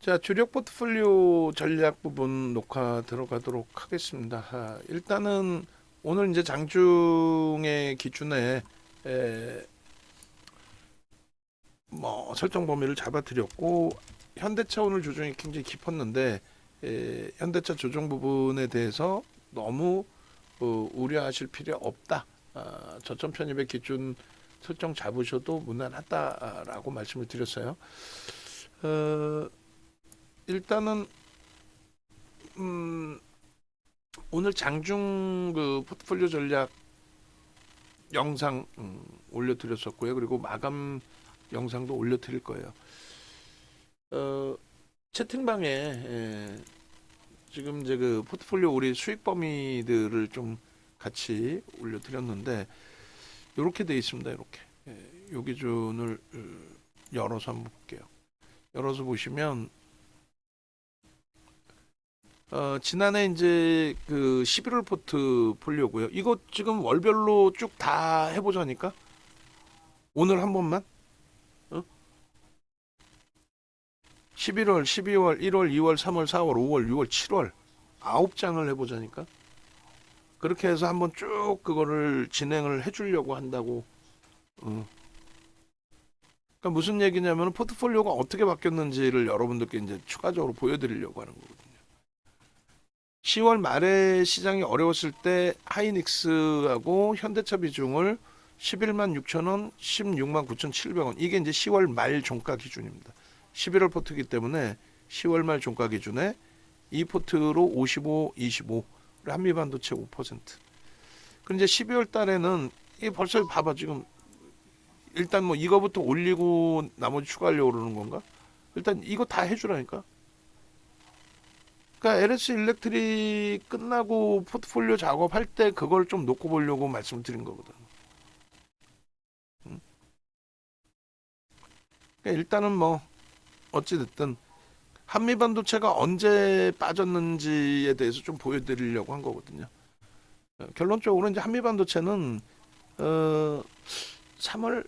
자, 주력 포트폴리오 전략 부분 녹화 들어가도록 하겠습니다. 일단은 오늘 이제 장중의 기준에 에, 설정 범위를 잡아드렸고, 현대차 오늘 조정이 굉장히 깊었는데 현대차 조정 부분에 대해서 너무 우려하실 필요 없다. 저점 편입의 기준 설정 잡으셔도 무난하다라고 말씀을 드렸어요. 어, 일단은 오늘 장중 그 포트폴리오 전략 영상 올려드렸었고요. 그리고 마감 영상도 올려드릴 거예요. 채팅방에 지금 이제 그 포트폴리오 우리 수익 범위들을 좀 같이 올려드렸는데 이렇게 돼 있습니다. 이렇게 요 기준을 열어서 한번 볼게요. 열어서 보시면 지난해 이제 그 11월 포트폴리오고요. 이거 지금 월별로 쭉 다 해보자니까 오늘 한 번만 11월, 12월, 1월, 2월, 3월, 4월, 5월, 6월, 7월 9장을 해보자니까 그렇게 해서 한번 쭉 그거를 진행을 해주려고 한다고. 그러니까 무슨 얘기냐면 포트폴리오가 어떻게 바뀌었는지를 여러분들께 이제 추가적으로 보여드리려고 하는 거거든요. 10월 말에 시장이 어려웠을 때 하이닉스하고 현대차 비중을 11만 6천 원, 16만 9,700원. 이게 이제 10월 말 종가 기준입니다. 11월 포트이기 때문에 10월 말 종가 기준에 이 포트로 55, 25, 한미반도체 5%. 그런데 이제 12월 달에는 이 벌써 봐봐 지금 일단 뭐 이거부터 올리고 나머지 추가하려고 그러는 건가? 일단 이거 다 해주라니까. 그러니까 LS 일렉트릭 끝나고 포트폴리오 작업할 때 그걸 좀 놓고 보려고 말씀을 드린 거거든. 그러니까 일단은 뭐 어찌 됐든 한미 반도체가 언제 빠졌는지에 대해서 좀 보여드리려고 한 거거든요. 결론적으로 이제 한미 반도체는 3월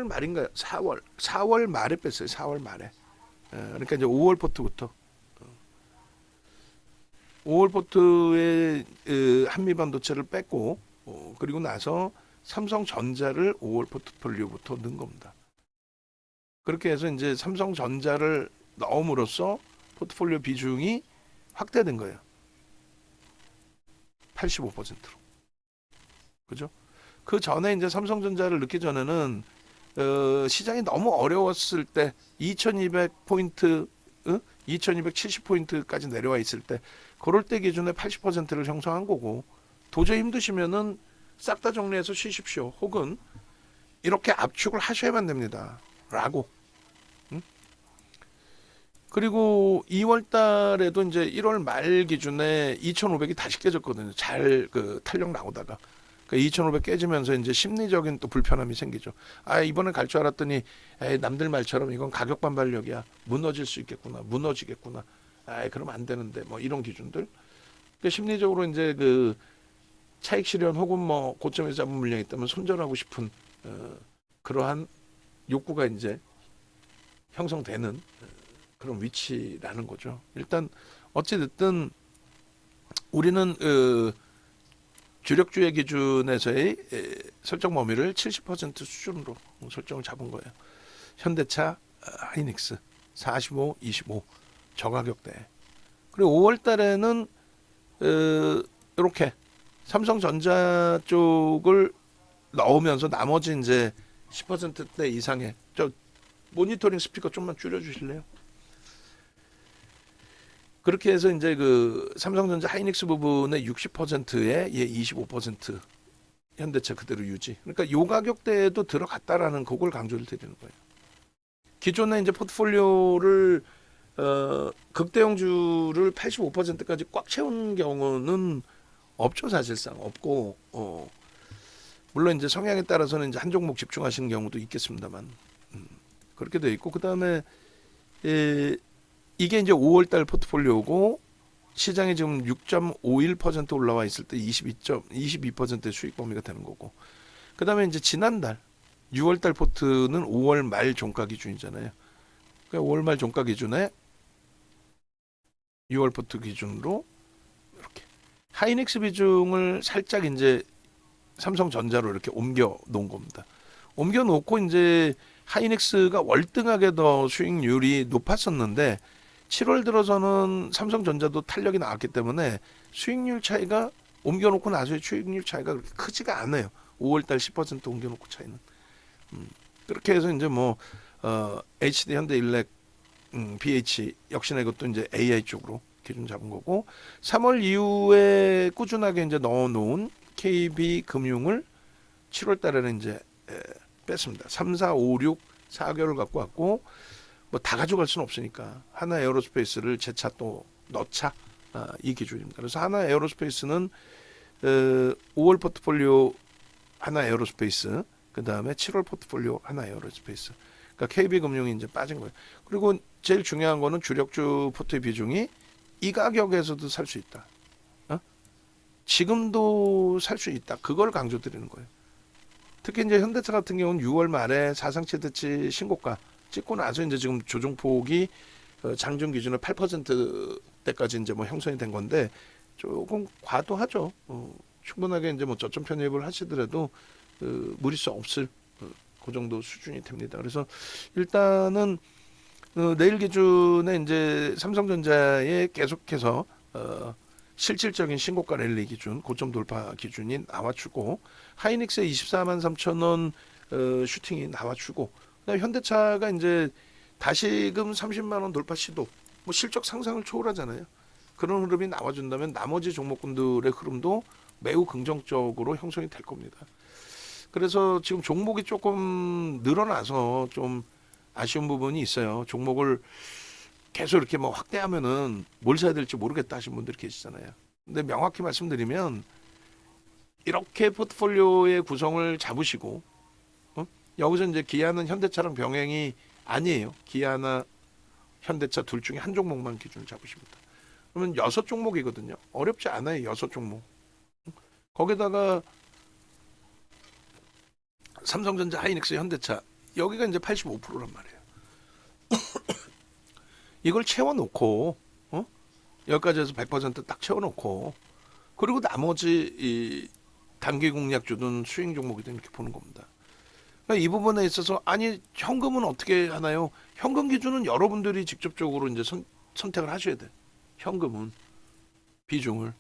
말인가요? 4월 말에 뺐어요. 4월 말에. 그러니까 이제 5월 포트부터 5월 포트에 한미 반도체를 뺐고 그리고 나서 삼성전자를 5월 포트폴리오부터 넣은 겁니다. 그렇게 해서 이제 삼성전자를 넣음으로써 포트폴리오 비중이 확대된 거예요. 85%로. 그죠? 그 전에 이제 삼성전자를 넣기 전에는 시장이 너무 어려웠을 때 2200포인트 2270포인트까지 내려와 있을 때 그럴 때 기준에 80%를 형성한 거고 도저히 힘드시면은 싹 다 정리해서 쉬십시오. 혹은 이렇게 압축을 하셔야만 됩니다. 라고. 그리고 2월 달에도 이제 1월 말 기준에 2,500이 다시 깨졌거든요. 잘 그 탄력 나오다가. 그러니까 2,500 깨지면서 이제 심리적인 또 불편함이 생기죠. 아, 이번에 갈 줄 알았더니 에이, 남들 말처럼 이건 가격 반발력이야. 무너질 수 있겠구나. 무너지겠구나. 아, 그러면 안 되는데 뭐 이런 기준들. 그러니까 심리적으로 이제 그 차익 실현 혹은 뭐 고점에서 잡은 물량이 있다면 손절하고 싶은 그러한 욕구가 이제 형성되는 그런 위치라는 거죠. 일단 어찌 됐든 우리는 주력주의 기준에서의 설정 범위를 70% 수준으로 설정을 잡은 거예요. 현대차, 하이닉스 45, 25 저가격대. 그리고 5월 달에는 이렇게 삼성전자 쪽을 넣으면서 나머지 이제 10%대 이상의 저 모니터링 스피커 좀만 줄여주실래요? 그렇게 해서 이제 그 삼성전자 하이닉스 부분의 60%에 얘 25% 현대차 그대로 유지. 그러니까 요 가격대에도 들어갔다라는 그걸 강조를 드리는 거예요. 기존에 이제 포트폴리오를 극대형주를 85%까지 꽉 채운 경우는 없죠. 사실상 없고 물론 이제 성향에 따라서는 이제 한 종목 집중하시는 경우도 있겠습니다만 그렇게 돼 있고 그 다음에 이게 이제 5월달 포트폴리오고 시장이 지금 6.51% 올라와 있을 때 22%의 수익 범위가 되는 거고 그 다음에 이제 지난달 6월달 포트는 5월 말 종가 기준이잖아요. 그러니까 5월 말 종가 기준에 6월 포트 기준으로 이렇게 하이닉스 비중을 살짝 이제 삼성전자로 이렇게 옮겨 놓은 겁니다. 옮겨 놓고 이제 하이닉스가 월등하게 더 수익률이 높았었는데 7월 들어서는 삼성전자도 탄력이 나왔기 때문에 수익률 차이가 옮겨 놓고 나서의 수익률 차이가 그렇게 크지가 않아요. 5월달 10% 옮겨 놓고 차이는. 그렇게 해서 이제 뭐 HD 현대일렉 BH 역시나 이것도 이제 AI 쪽으로 기준 잡은 거고 3월 이후에 꾸준하게 이제 넣어놓은 KB 금융을 7월 달에는 이제 뺐습니다. 3, 4, 5, 6 4개월 갖고 왔고 뭐 다 가져갈 수는 없으니까 하나 에어로스페이스를 재차 또 넣자 이 기준입니다. 그래서 하나 에어로스페이스는 5월 포트폴리오 하나 에어로스페이스 그 다음에 7월 포트폴리오 하나 에어로스페이스 그러니까 KB금융이 이제 빠진 거예요. 그리고 제일 중요한 거는 주력주 포트의 비중이 이 가격에서도 살 수 있다. 지금도 살 수 있다. 그걸 강조드리는 거예요. 특히 이제 현대차 같은 경우는 6월 말에 사상 최대치 신고가 찍고 나서 이제 지금 조정폭이 장중 기준으로 8%대까지 이제 뭐 형성이 된 건데 조금 과도하죠. 충분하게 이제 뭐 저점 편입을 하시더라도 무리수 없을 그 정도 수준이 됩니다. 그래서 일단은 내일 기준에 이제 삼성전자에 계속해서 실질적인 신고가 랠리 기준, 고점 돌파 기준이 나와주고 하이닉스의 24만 3천 원 슈팅이 나와주고 그다음에 현대차가 이제 다시금 30만 원 돌파 시도, 뭐 실적 상상을 초월하잖아요. 그런 흐름이 나와준다면 나머지 종목군들의 흐름도 매우 긍정적으로 형성이 될 겁니다. 그래서 지금 종목이 조금 늘어나서 좀 아쉬운 부분이 있어요. 종목을 계속 이렇게 뭐 확대하면은 뭘 사야 될지 모르겠다 하신 분들이 계시잖아요. 근데 명확히 말씀드리면 이렇게 포트폴리오의 구성을 잡으시고 여기서 이제 기아는 현대차랑 병행이 아니에요. 기아나 현대차 둘 중에 한 종목만 기준을 잡으십니다. 그러면 6종목이거든요. 어렵지 않아요. 6종목. 거기다가 삼성전자, 하이닉스, 현대차 여기가 이제 85%란 말이에요. 이걸 채워놓고 여기까지 해서 100%딱 채워놓고 그리고 나머지 이 단기 공략주든 수익 종목이든 이렇게 보는 겁니다. 그러니까 이 부분에 있어서 아니 현금은 어떻게 하나요? 현금 기준은 여러분들이 직접적으로 이제 선택을 하셔야 돼. 현금은 비중을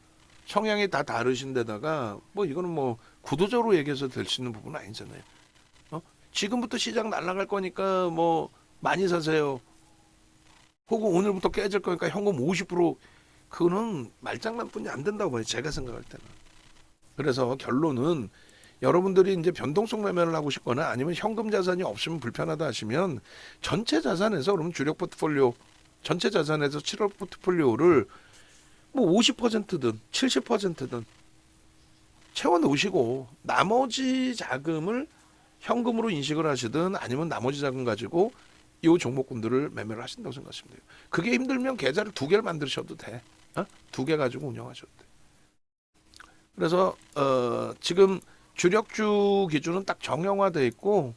성향이 다 다르신 데다가 뭐 이거는 뭐 구도적으로 얘기해서 될 수 있는 부분은 아니잖아요. 지금부터 시장 날아갈 거니까 뭐 많이 사세요. 혹은 오늘부터 깨질 거니까 현금 50% 그거는 말장난뿐이 안 된다고 봐요. 제가 생각할 때는. 그래서 결론은 여러분들이 이제 변동성 매매를 하고 싶거나 아니면 현금 자산이 없으면 불편하다 하시면 전체 자산에서 그러면 주력 포트폴리오 전체 자산에서 7월 포트폴리오를 뭐 50%든 70%든 채워 놓으시고 나머지 자금을 현금으로 인식을 하시든 아니면 나머지 자금 가지고 이 종목군들을 매매를 하신다고 생각하시면 돼요. 그게 힘들면 계좌를 2개를 만드셔도 돼. 2개 가지고 운영하셔도 돼. 그래서 지금 주력주 기준은 딱 정형화되어 있고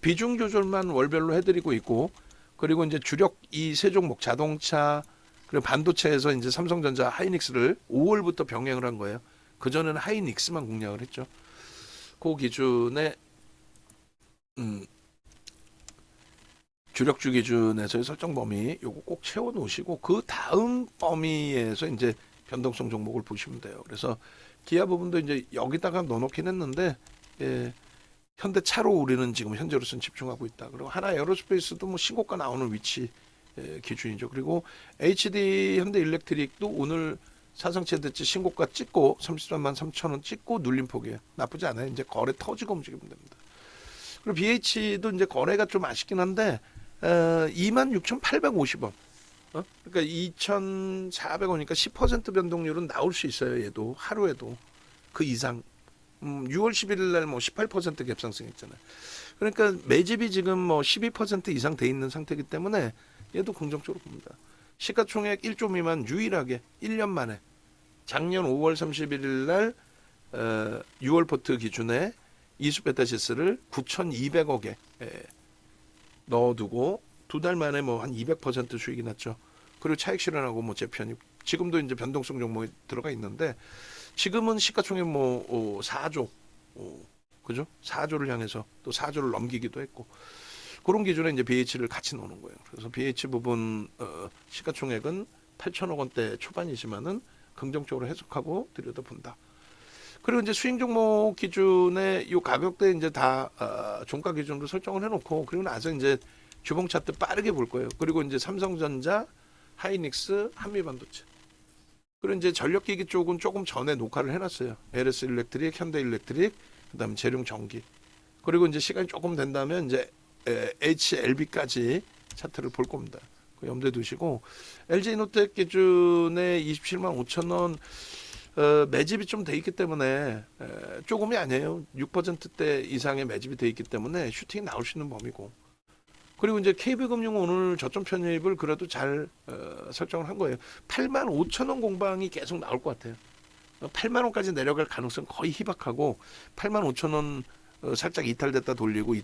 비중 조절만 월별로 해드리고 있고 그리고 이제 주력 이 세 종목 자동차 그리고 반도체에서 이제 삼성전자 하이닉스를 5월부터 병행을 한 거예요. 그 전에는 하이닉스만 공략을 했죠. 그 기준에 주력주 기준에서의 설정 범위 요거 꼭 채워 놓으시고 그 다음 범위에서 이제 변동성 종목을 보시면 돼요. 그래서 기아 부분도 이제 여기다가 넣어놓긴 했는데 현대차로 우리는 지금 현재로서는 집중하고 있다. 그리고 하나 에어로스페이스도 뭐 신고가 나오는 위치 기준이죠. 그리고 HD 현대일렉트릭도 오늘 사상 최대치 신고가 찍고 33만 3천 원 찍고 눌림폭이에요. 나쁘지 않아요. 이제 거래 터지고 움직이면 됩니다. 그리고 BH도 이제 거래가 좀 아쉽긴 한데 26,850원. 그러니까 2,400원이니까 10% 변동률은 나올 수 있어요. 얘도 하루에도 그 이상. 6월 11일 날 뭐 18% 갭상승했잖아요. 그러니까 매집이 지금 뭐 12% 이상 돼 있는 상태이기 때문에 얘도 긍정적으로 봅니다. 시가총액 1조 미만 유일하게 1년 만에 작년 5월 31일 날 6월 포트 기준에 이수베타시스를 9,200억에 넣어두고 2달 만에 뭐 한 200% 수익이 났죠. 그리고 차익 실현하고 뭐 재편입 지금도 이제 변동성 종목이 들어가 있는데 지금은 시가총액 뭐 4조 그죠? 4조를 향해서 또 4조를 넘기기도 했고 그런 기준에 이제 BH를 같이 놓는 거예요. 그래서 BH 부분 시가총액은 8천억 원대 초반이지만은 긍정적으로 해석하고 들여다본다. 그리고 이제 수익 종목 기준에 이 가격대 이제 다 종가 기준으로 설정을 해놓고 그리고 나서 이제 주봉 차트 빠르게 볼 거예요. 그리고 이제 삼성전자, 하이닉스, 한미반도체. 그리고 이제 전력기기 쪽은 조금 전에 녹화를 해놨어요. LS 일렉트릭, 현대 일렉트릭, 그다음 재룡전기. 그리고 이제 시간이 조금 된다면 이제 HLB까지 차트를 볼 겁니다. 염두에 두시고 LG이노텍 기준에 27만 5천 원 매집이 좀 돼 있기 때문에 조금이 아니에요. 6%대 이상의 매집이 돼 있기 때문에 슈팅이 나올 수 있는 범위고. 그리고 이제 KB금융 오늘 저점 편입을 그래도 잘 설정을 한 거예요. 8만 5천 원 공방이 계속 나올 것 같아요. 8만 원까지 내려갈 가능성 거의 희박하고 8만 5천 원 살짝 이탈됐다 돌리고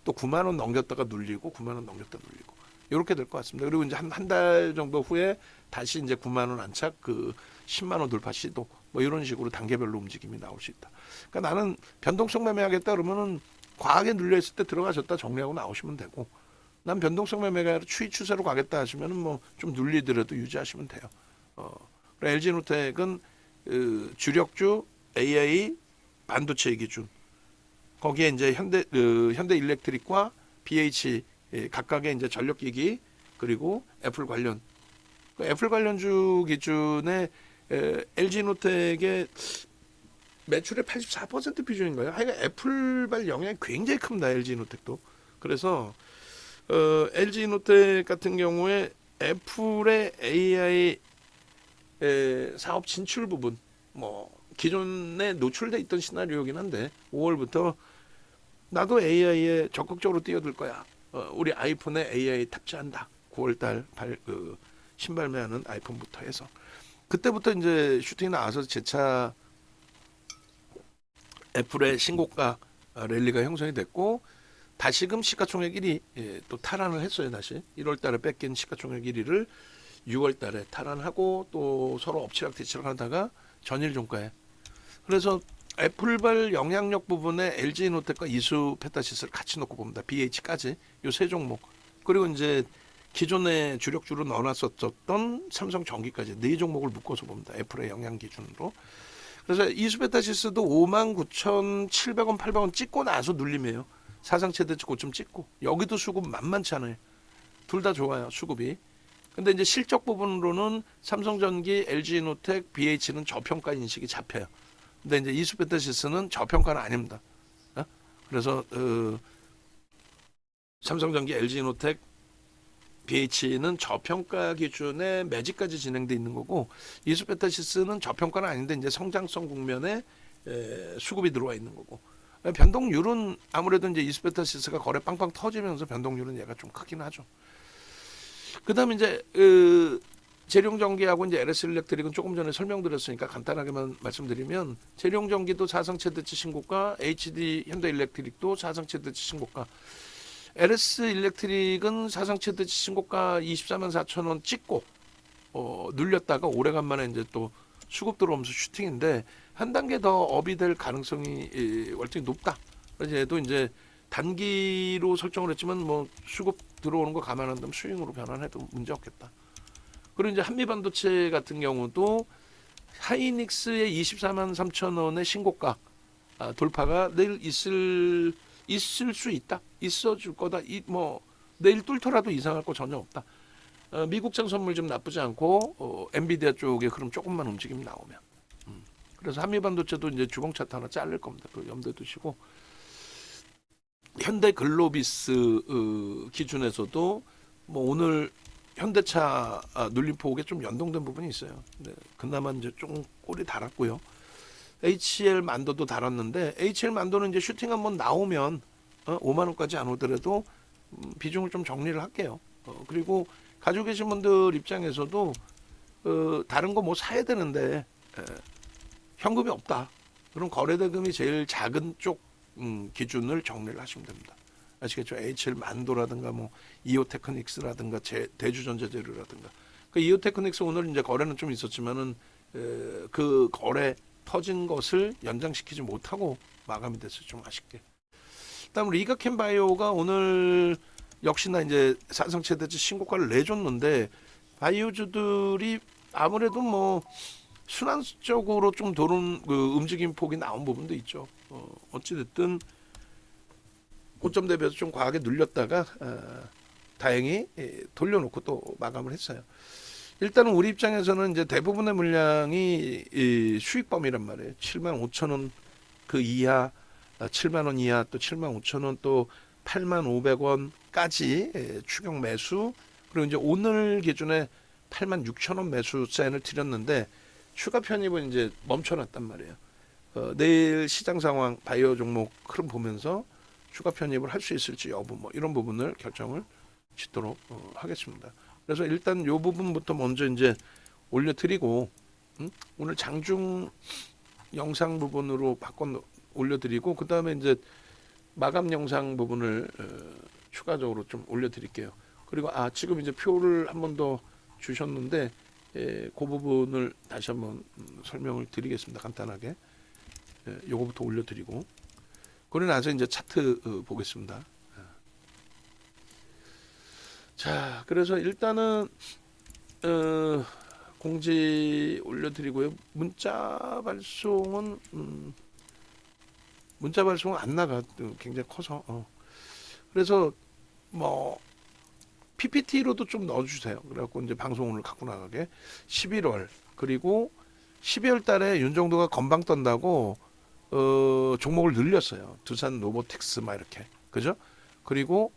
또 9만 원 넘겼다가 눌리고 9만 원 넘겼다 눌리고 이렇게 될 것 같습니다. 그리고 이제 한 달 정도 후에 다시 이제 9만 원 안착 10만 원 돌파 시도 뭐 이런 식으로 단계별로 움직임이 나올 수 있다. 그러니까 나는 변동성 매매하겠다 그러면은 과하게 눌려 있을 때 들어가셨다 정리하고 나오시면 되고 난 변동성 매매가 아니라 추이 추세로 가겠다 하시면은 뭐 좀 눌리더라도 유지하시면 돼요. LG노텍은 주력주 AI 반도체 기준 거기에 이제 현대 일렉트릭과 BH 각각의 이제 전력기기 그리고 애플 관련 애플 관련주 기준에 LG노텍의 매출의 84% 비중인가요? 하여간 애플발 영향이 굉장히 큽니다. LG노텍도. 그래서 LG노텍 같은 경우에 애플의 AI 사업 진출 부분 뭐 기존에 노출돼 있던 시나리오이긴 한데 5월부터 나도 AI에 적극적으로 뛰어들 거야. 우리 아이폰에 AI 탑재한다. 9월달 신발매하는 아이폰부터 해서 그때부터 이제 슈팅이 나와서 재차 애플의 신고가 랠리가 형성이 됐고 다시금 시가총액 1위 또 탈환을 했어요. 다시 1월달에 뺏긴 시가총액 1위를 6월달에 탈환하고 또 서로 엎치락뒤치락 하다가 전일 종가에 그래서 애플발 영향력 부분에 LG노텍과 이수 페타시스를 같이 놓고 봅니다. BH까지 요 세 종목 그리고 이제 기존의 주력주로 넣어놨었던 삼성전기까지 네 종목을 묶어서 봅니다. 애플의 영향 기준으로. 그래서 이수페타시스도 59,700원, 800원 찍고 나서 눌림이에요. 사상 최대치 고점 찍고 여기도 수급 만만치 않아요. 둘 다 좋아요. 수급이. 근데 이제 실적 부분으로는 삼성전기, LG노텍, BH는 저평가 인식이 잡혀요. 근데 이제 이수페타시스는 저평가는 아닙니다. 그래서 삼성전기, LG노텍, BH는 저평가 기준에 매집까지 진행돼 있는 거고 이수페타시스는 저평가는 아닌데 이제 성장성 국면에 수급이 들어와 있는 거고 변동률은 아무래도 이제 이수페타시스가 거래 빵빵 터지면서 변동률은 얘가 좀 크긴 하죠. 그다음에 이제 재룡전기하고 이제 LS 일렉트릭은 조금 전에 설명드렸으니까 간단하게만 말씀드리면 재룡전기도 사상 최대치 신고가, HD 현대 일렉트릭도 사상 최대치 신고가. LS 일렉트릭은 사상 최대치 신고가 24만 4천 원 찍고 눌렸다가 오래간만에 이제 또 수급 들어오면서 슈팅인데 한 단계 더 업이 될 가능성이 월등히 높다. 그래서 얘도 이제 단기로 설정을 했지만 뭐 수급 들어오는 거 감안한다면 수익으로 변환해도 문제 없겠다. 그리고 이제 한미반도체 같은 경우도 하이닉스의 24만 3천 원의 신고가 돌파가 내일 있을 수 있다. 있어줄 거다. 뭐 내일 뚫더라도 이상할 거 전혀 없다. 미국장 선물 좀 나쁘지 않고 엔비디아 쪽에 그럼 조금만 움직임 나오면. 그래서 한미반도체도 이제 주봉 차트 하나 자를 겁니다. 그 염두에 두시고 현대글로비스 기준에서도 뭐 오늘 현대차 눌림폭에 좀 연동된 부분이 있어요. 네, 그나마 이제 조금 꼴이 달았고요. HL 만도도 달았는데 HL 만도는 이제 슈팅 한번 나오면 5만 원까지 안 오더라도 비중을 좀 정리를 할게요. 그리고 가지고 계신 분들 입장에서도 다른 거 뭐 사야 되는데 현금이 없다. 그럼 거래대금이 제일 작은 쪽 기준을 정리를 하시면 됩니다. 아시겠죠? HL 만도라든가 뭐 이오테크닉스라든가 대주전자재료라든가. 그 이오테크닉스 오늘 이제 거래는 좀 있었지만은 그 거래 터진 것을 연장시키지 못하고 마감이 됐어요. 좀 아쉽게. 그다음 리가캠바이오가 오늘 역시나 이제 사상 최대치 신고가를 내줬는데 바이오주들이 아무래도 뭐 순환적으로 좀 도는 그 움직임 폭이 나온 부분도 있죠. 어찌됐든 고점 대비해서 좀 과하게 눌렸다가 다행히 돌려놓고 또 마감을 했어요. 일단은 우리 입장에서는 이제 대부분의 물량이 이 수익 범위란 말이에요. 7만 5천 원 그 이하, 7만 원 이하, 또 7만 5천 원, 또 8만 500원까지 추격 매수. 그리고 이제 오늘 기준에 8만 6천 원 매수 사인을 드렸는데 추가 편입은 이제 멈춰놨단 말이에요. 내일 시장 상황, 바이오 종목 흐름 보면서 추가 편입을 할 수 있을지 여부 뭐 이런 부분을 결정을 짓도록 하겠습니다. 그래서 일단 이 부분부터 먼저 이제 올려드리고 오늘 장중 영상 부분으로 바꿔 올려드리고 그 다음에 이제 마감 영상 부분을 추가적으로 좀 올려드릴게요. 그리고 지금 이제 표를 한 번 더 주셨는데 그 부분을 다시 한번 설명을 드리겠습니다. 간단하게 요거부터 올려드리고 그러고 나서 이제 차트 보겠습니다. 자, 그래서 일단은 공지 올려드리고요. 문자 발송은 안 나가. 굉장히 커서. 그래서 뭐 PPT로도 좀 넣어주세요. 그래갖고 이제 방송 오늘 갖고 나가게 11월 그리고 12월 달에 윤정도가 건방 떤다고 종목을 늘렸어요. 두산 로보틱스 막 이렇게 그죠? 그리고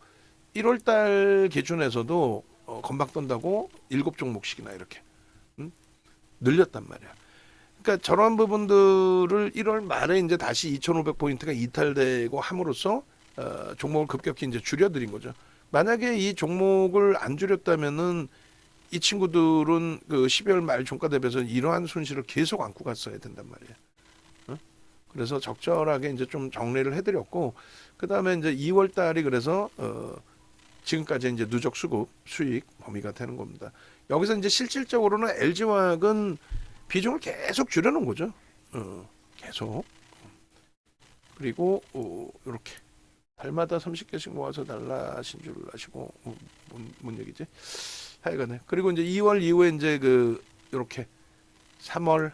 1월 달 기준에서도 건방 떤다고 7종목씩이나 이렇게 늘렸단 말이야. 그러니까 저런 부분들을 1월 말에 이제 다시 2,500포인트가 이탈되고 함으로써 종목을 급격히 이제 줄여드린 거죠. 만약에 이 종목을 안 줄였다면은 이 친구들은 그 12월 말 종가 대비해서 이러한 손실을 계속 안고 갔어야 된단 말이에요. 그래서 적절하게 이제 좀 정리를 해드렸고, 그 다음에 이제 2월 달이 그래서 지금까지 이제 누적 수급 수익 범위가 되는 겁니다. 여기서 이제 실질적으로는 LG화학은 비중을 계속 줄여놓은 거죠. 계속. 그리고 이렇게 달마다 30개씩 모아서 달라신 줄 아시고 뭔 얘기지? 하여간에 그리고 이제 2월 이후에 이제 그 이렇게 3월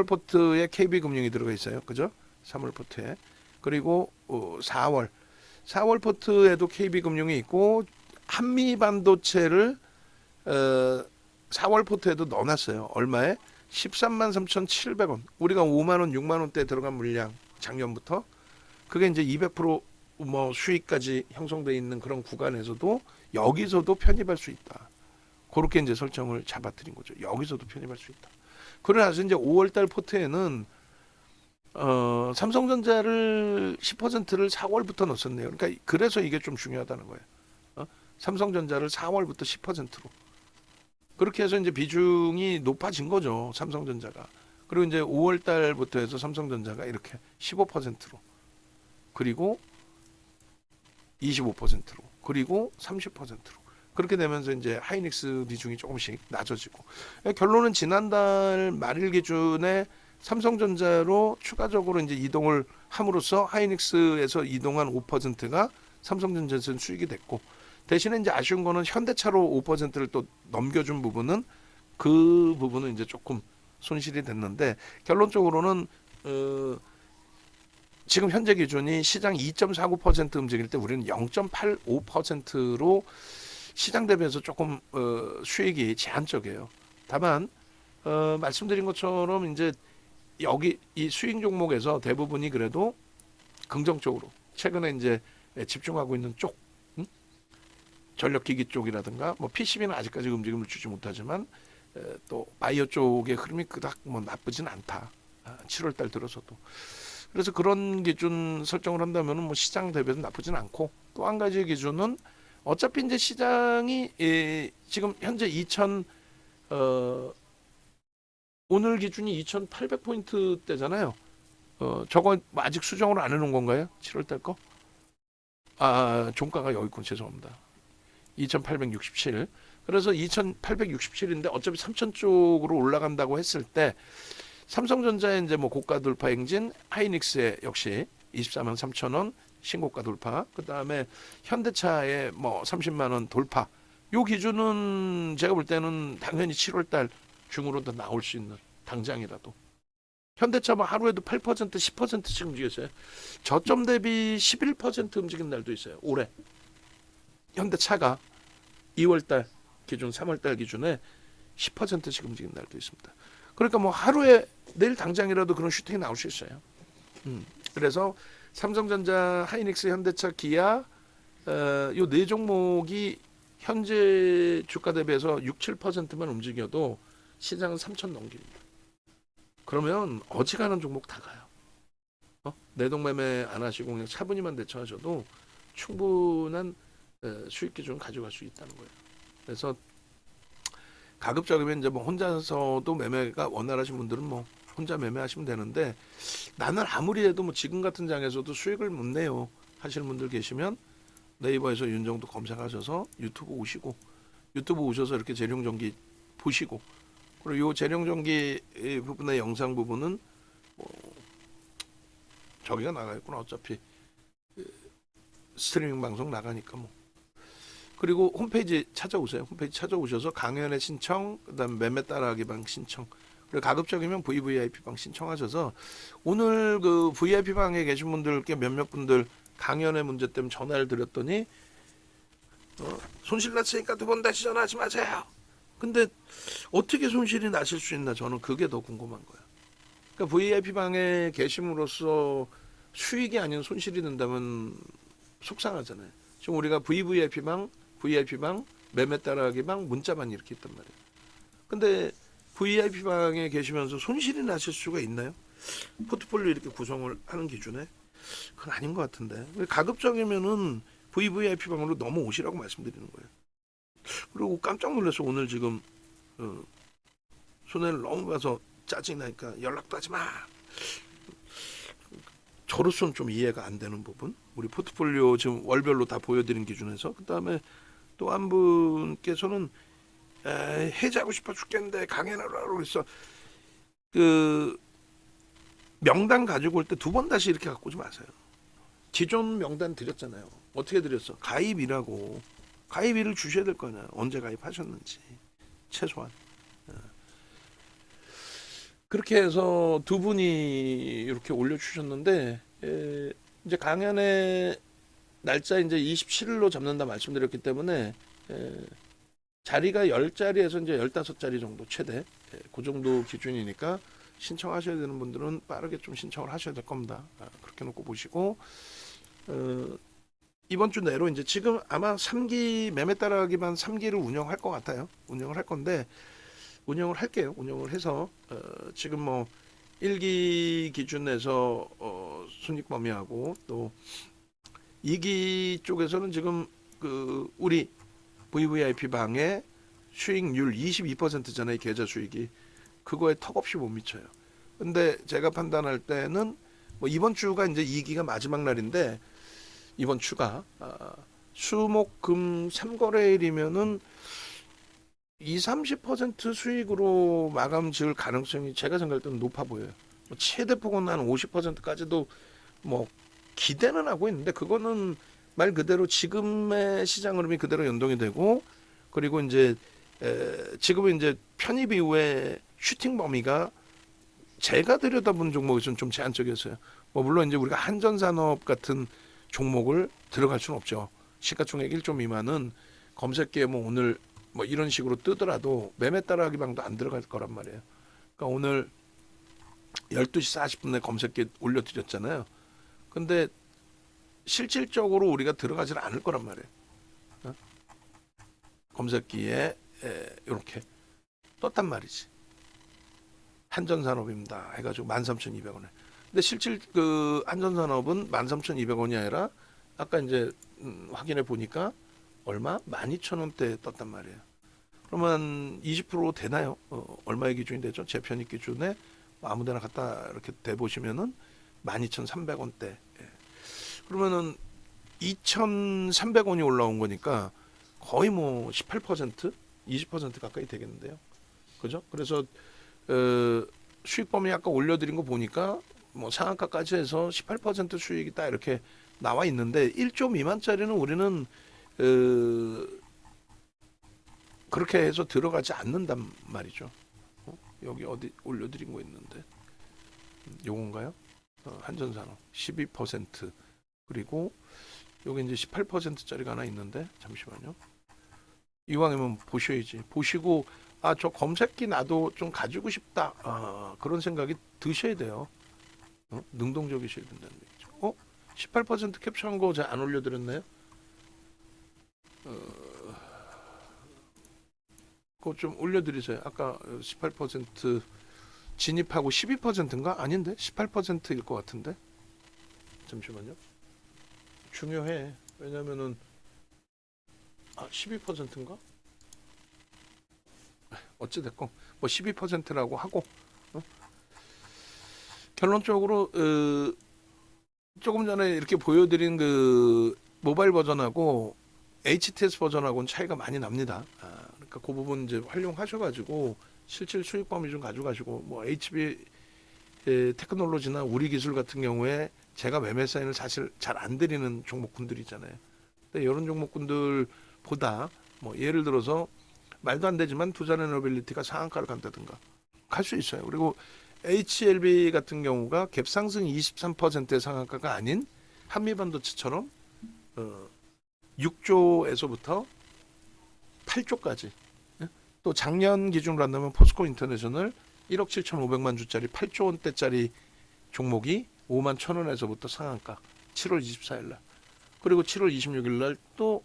포트에 KB금융이 들어가 있어요. 그죠? 3월 포트에. 그리고 4월 포트에도 KB금융이 있고 한미반도체를 4월 포트에도 넣어놨어요. 얼마에? 13만 3,700원. 우리가 5만 원, 6만 원대 들어간 물량 작년부터 그게 이제 200%뭐 수익까지 형성돼 있는 그런 구간에서도 여기서도 편입할 수 있다. 그렇게 이제 설정을 잡아드린 거죠. 여기서도 편입할 수 있다. 그러나서 이제 5월달 포트에는 삼성전자를 10%를 4월부터 넣었네요. 그러니까 그래서 이게 좀 중요하다는 거예요. 삼성전자를 4월부터 10%로 그렇게 해서 이제 비중이 높아진 거죠. 삼성전자가. 그리고 이제 5월달부터 해서 삼성전자가 이렇게 15%로 그리고 25%로 그리고 30%로 그렇게 되면서 이제 하이닉스 비중이 조금씩 낮아지고 결론은 지난달 말일 기준에 삼성전자로 추가적으로 이제 이동을 함으로써 하이닉스에서 이동한 5%가 삼성전자에서 수익이 됐고 대신에 이제 아쉬운 거는 현대차로 5%를 또 넘겨준 부분은 그 부분은 이제 조금 손실이 됐는데 결론적으로는 지금 현재 기준이 시장 2.49% 움직일 때 우리는 0.85%로 시장 대비해서 조금 수익이 제한적이에요. 다만 말씀드린 것처럼 이제 여기 이 수익 종목에서 대부분이 그래도 긍정적으로 최근에 이제 집중하고 있는 쪽 전력기기 쪽이라든가 뭐 PCB는 아직까지 움직임을 주지 못하지만 또 바이오 쪽의 흐름이 그닥 뭐 나쁘진 않다. 7월 달 들어서도. 그래서 그런 기준 설정을 한다면은 뭐 시장 대비해서 나쁘진 않고 또 한 가지 기준은 어차피 이제 시장이 지금 현재 오늘 기준이 2,800포인트대잖아요. 저거 아직 수정을 안 해놓은 건가요? 7월 달 거? 종가가 여기 있군. 죄송합니다. 2867. 그래서 2867인데 어차피 3000 쪽으로 올라간다고 했을 때 삼성전자의 이제 뭐 고가 돌파 행진, 하이닉스의 역시 24만 3천 원 신고가 돌파. 그다음에 현대차의 뭐 30만 원 돌파. 요 기준은 제가 볼 때는 당연히 7월 달 중으로도 나올 수 있는 당장이라도. 현대차 뭐 하루에도 8% 10%씩 움직였어요. 저점 대비 11% 움직인 날도 있어요. 올해. 현대차가 2월 달 기준 3월 달 기준에 10%씩 움직인 날도 있습니다. 그러니까 뭐 하루에 내일 당장이라도 그런 슈팅이 나올 수 있어요. 그래서 삼성전자, 하이닉스, 현대차, 기아 요 네 종목이 현재 주가 대비해서 6, 7%만 움직여도 시장은 3천 넘깁니다. 그러면 어지간한 종목 다 가요. 내동매매 안 하시고 그냥 차분히만 대처하셔도 충분한 수익 기준 가져갈 수 있다는 거예요. 그래서 가급적이면 이제 뭐 혼자서도 매매가 원활하신 분들은 뭐 혼자 매매하시면 되는데 나는 아무리 해도 뭐 지금 같은 장에서도 수익을 못 내요 하시는 분들 계시면 네이버에서 윤정도 검색하셔서 유튜브 오셔서 이렇게 재룡전기 보시고 그리고 이 재룡전기 부분의 영상 부분은 뭐 저기가 나가겠구나 어차피 스트리밍 방송 나가니까 뭐 그리고 홈페이지 찾아오세요. 홈페이지 찾아오셔서 강연의 신청, 그다음 매매 따라하기 방 신청, 그리고 가급적이면 VVIP 방 신청하셔서 오늘 그 VIP 방에 계신 분들께 몇몇 분들 강연의 문제 때문에 전화를 드렸더니 손실 났으니까 두 번 다시 전화하지 마세요. 근데 어떻게 손실이 나실 수 있나 저는 그게 더 궁금한 거예요. 그러니까 VIP 방에 계심으로써 수익이 아닌 손실이 된다면 속상하잖아요. 지금 우리가 VIP 방, 매매 따라하기 방, 문자방 이렇게 있단 말이에요. 근데 VIP 방에 계시면서 손실이 나실 수가 있나요? 포트폴리오 이렇게 구성을 하는 기준에 그건 아닌 것 같은데 가급적이면은 VVIP 방으로 넘어오시라고 말씀드리는 거예요. 그리고 깜짝 놀라서 오늘 지금 손해를 너무 봐서 짜증 나니까 연락도 하지 마. 저로서는 좀 이해가 안 되는 부분. 우리 포트폴리오 지금 월별로 다 보여드린 기준에서 그 다음에 또 한 분께서는 해지하고 싶어 죽겠는데 강연하라고 했어. 그 명단 가지고 올 때 두 번 다시 이렇게 갖고 오지 마세요. 기존 명단 드렸잖아요. 어떻게 드렸어? 가입이라고. 가입일을 주셔야 될 거 아니야. 언제 가입하셨는지 최소한. 그렇게 해서 두 분이 이렇게 올려주셨는데 이제 강연의 날짜 이제 27일로 잡는다 말씀드렸기 때문에 자리가 10자리에서 이제 15자리 정도 최대 그 정도 기준이니까 신청하셔야 되는 분들은 빠르게 좀 신청을 하셔야 될 겁니다. 그렇게 놓고 보시고 이번 주 내로 이제 지금 아마 3기 매매 따라하기만 3기를 운영할 것 같아요. 운영을 할 건데 운영을 할게요. 운영을 해서 지금 뭐 1기 기준에서 순익 범위하고 또 2기 쪽에서는 지금 그 우리 VVIP 방의 수익률 22%잖아요. 계좌 수익이. 그거에 턱없이 못 미쳐요. 근데 제가 판단할 때는 뭐 이번 주가 이제 2기가 마지막 날인데 이번 주가 수목금 3거래일이면은 20-30% 수익으로 마감 지을 가능성이 제가 생각할 때는 높아 보여요. 최대 폭은 한 50%까지도 뭐 기대는 하고 있는데 그거는 말 그대로 지금의 시장 흐름이 그대로 연동이 되고 그리고 이제 지금은 이제 편입 이후에 슈팅 범위가 제가 들여다보는 종목에서는 좀 제한적이었어요. 뭐 물론 이제 우리가 한전산업 같은 종목을 들어갈 수는 없죠. 시가총액 1조 미만은 검색기에 뭐 오늘 뭐 이런 식으로 뜨더라도 매매 따라하기 방도 안 들어갈 거란 말이에요. 그러니까 오늘 12시 40분에 검색기에 올려드렸잖아요. 근데 실질적으로 우리가 들어가질 않을 거란 말이에요. 검색기에 이렇게 떴단 말이지. 한전산업입니다. 해가지고 13,200원에. 근데 실질 그 한전산업은 13,200원이 아니라 아까 이제 확인해 보니까 얼마? 12,000원대 떴단 말이에요. 그러면 20% 되나요? 얼마의 기준이 되죠? 제 편입 기준에 아무데나 갖다 이렇게 대보시면은 12,300원대. 그러면은 2,300원이 올라온 거니까 거의 뭐 18%, 20% 가까이 되겠는데요. 그죠? 그래서 수익 범위 아까 올려드린 거 보니까 뭐 상한가까지 해서 18% 수익이다 이렇게 나와 있는데 1조 미만짜리는 우리는 그렇게 해서 들어가지 않는단 말이죠. 여기 어디 올려드린 거 있는데 요건가요? 한전산업 12% 그리고 여기 이제 18%짜리가 하나 있는데 잠시만요. 이왕이면 보셔야지. 보시고 아 저 검색기 나도 좀 가지고 싶다. 그런 생각이 드셔야 돼요. 능동적이셔야 된다는 얘기죠. 18% 캡처한 거 제가 안 올려드렸나요? 그거 좀 올려드리세요. 아까 18% 진입하고 12%인가? 아닌데? 18%일 것 같은데? 잠시만요. 중요해. 왜냐면은 12%인가? 어찌됐건 뭐 12%라고 하고 결론적으로 조금 전에 이렇게 보여드린 그 모바일 버전하고 HTS 버전하고는 차이가 많이 납니다. 그러니까 그 부분 이제 활용하셔가지고 실질 수익 범위 좀 가져가시고 뭐 HB 테크놀로지나 우리 기술 같은 경우에 제가 매매 사인을 사실 잘 안 드리는 종목군들이 있잖아요. 근데 이런 종목군들보다 뭐 예를 들어서 말도 안 되지만 투자 레노빌리티가 상한가를 간다든가 갈 수 있어요. 그리고 HLB 같은 경우가 갭상승 23%의 상한가가 아닌 한미반도체처럼 6조에서부터 8조까지 또 작년 기준으로 한다면 포스코 인터내셔널 1억 7,500만 주짜리 8조 원대짜리 종목이 5만 1,000원에서부터 상한가 7월 24일 날 그리고 7월 26일 날 또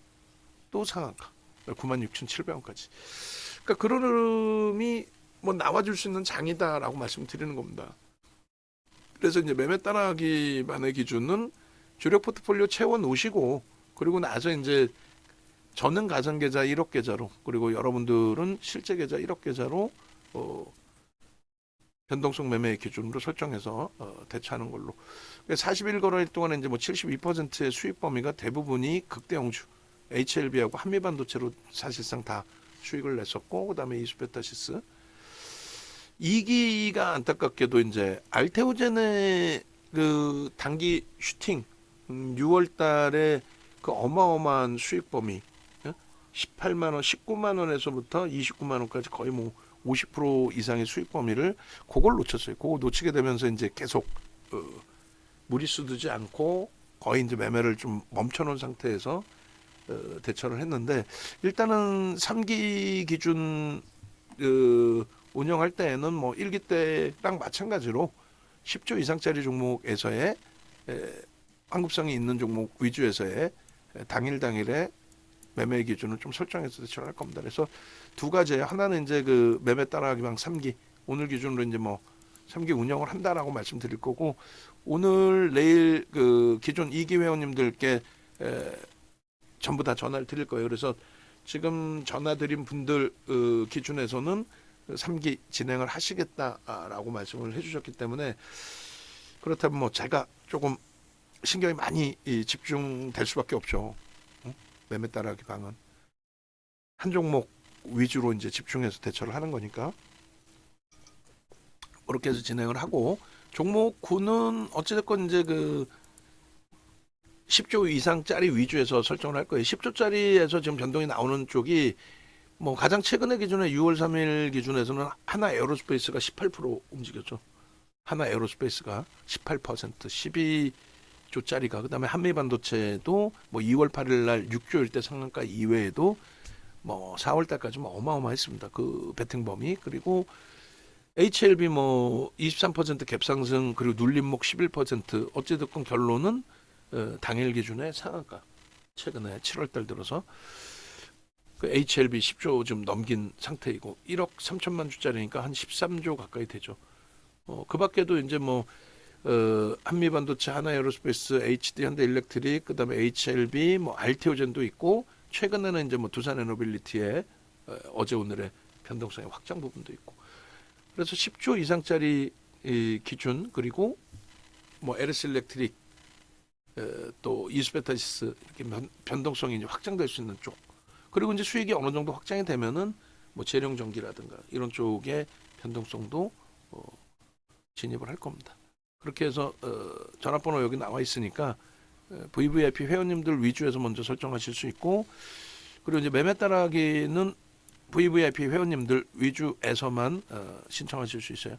상한가 96,700원까지. 그러니까 그런 흐름이 뭐 나와줄 수 있는 장이다라고 말씀드리는 겁니다. 그래서 이제 매매 따라하기만의 기준은 주력 포트폴리오 채워 놓으시고 그리고 나서 이제 저는 가전 계좌 1억 계좌로 그리고 여러분들은 실제 계좌 1억 계좌로 변동성 매매 기준으로 설정해서 대처하는 걸로. 40일 거래일 동안에 이제 뭐 72%의 수익 범위가 대부분이 극대형주 HLB하고 한미반도체로 사실상 다 수익을 냈었고 그다음에 이수베타시스 2기가 안타깝게도 이제 알테오젠의 그 단기 슈팅 6월 달에 그 어마어마한 수익 범위 18만 원, 19만 원에서부터 29만 원까지 거의 뭐 50% 이상의 수익 범위를 그걸 놓쳤어요. 그거 놓치게 되면서 이제 계속 무리수 두지 않고 거의 이제 매매를 좀 멈춰놓은 상태에서 대처를 했는데 일단은 3기 기준 운영할 때에는 뭐 1기 때랑 마찬가지로 10조 이상짜리 종목에서의 환급성이 있는 종목 위주에서의 당일에 매매 기준을 좀 설정해서 대처를 할 겁니다. 그래서 두 가지예요. 하나는 이제 그 매매 따라하기방 3기 오늘 기준으로 이제 뭐 3기 운영을 한다라고 말씀드릴 거고 오늘 내일 그 기존 2기 회원님들께 전부 다 전화를 드릴 거예요. 그래서 지금 전화 드린 분들 기준에서는 3기 진행을 하시겠다라고 말씀을 해주셨기 때문에 그렇다면 뭐 제가 조금 신경이 많이 집중될 수밖에 없죠. 매매 따라하기 방은 한 종목 위주로 이제 집중해서 대처를 하는 거니까 그렇게 해서 진행을 하고 종목군은 어찌됐건 이제 그 10조 이상짜리 위주에서 설정을 할 거예요. 10조짜리에서 지금 변동이 나오는 쪽이 뭐 가장 최근의 기준에 6월 3일 기준에서는 하나 에어로스페이스가 18% 움직였죠. 하나 에어로스페이스가 18%, 12조짜리가 그다음에 한미반도체도 뭐 2월 8일 날 6조일 때 상한가 이외에도 뭐 4월 달까지 뭐 어마어마했습니다. 그 베팅 범위 그리고 HLB 뭐 23% 갭상승 그리고 눌림목 11% 어찌됐건 결론은 당일 기준의 상한가 최근에 7월 달 들어서 그 HLB 10조 좀 넘긴 상태이고 1억 3천만 주짜리니까 한 13조 가까이 되죠. 그 밖에도 이제 뭐 한미반도체, 하나에어로스페이스, HD 현대일렉트릭, 그다음에 HLB, 뭐 알테오젠도 있고 최근에는 이제 뭐 두산에너빌리티의 어제 오늘의 변동성의 확장 부분도 있고 그래서 10조 이상짜리 기준 그리고 뭐 LS 일렉트릭 또 이수베타시스 이렇게 변동성이 이제 확장될 수 있는 쪽. 그리고 이제 수익이 어느 정도 확장이 되면은 뭐 재룡 전기라든가 이런 쪽의 변동성도 진입을 할 겁니다. 그렇게 해서 전화번호 여기 나와 있으니까 VVIP 회원님들 위주에서 먼저 설정하실 수 있고, 그리고 이제 매매 따라하기는 VVIP 회원님들 위주에서만 신청하실 수 있어요.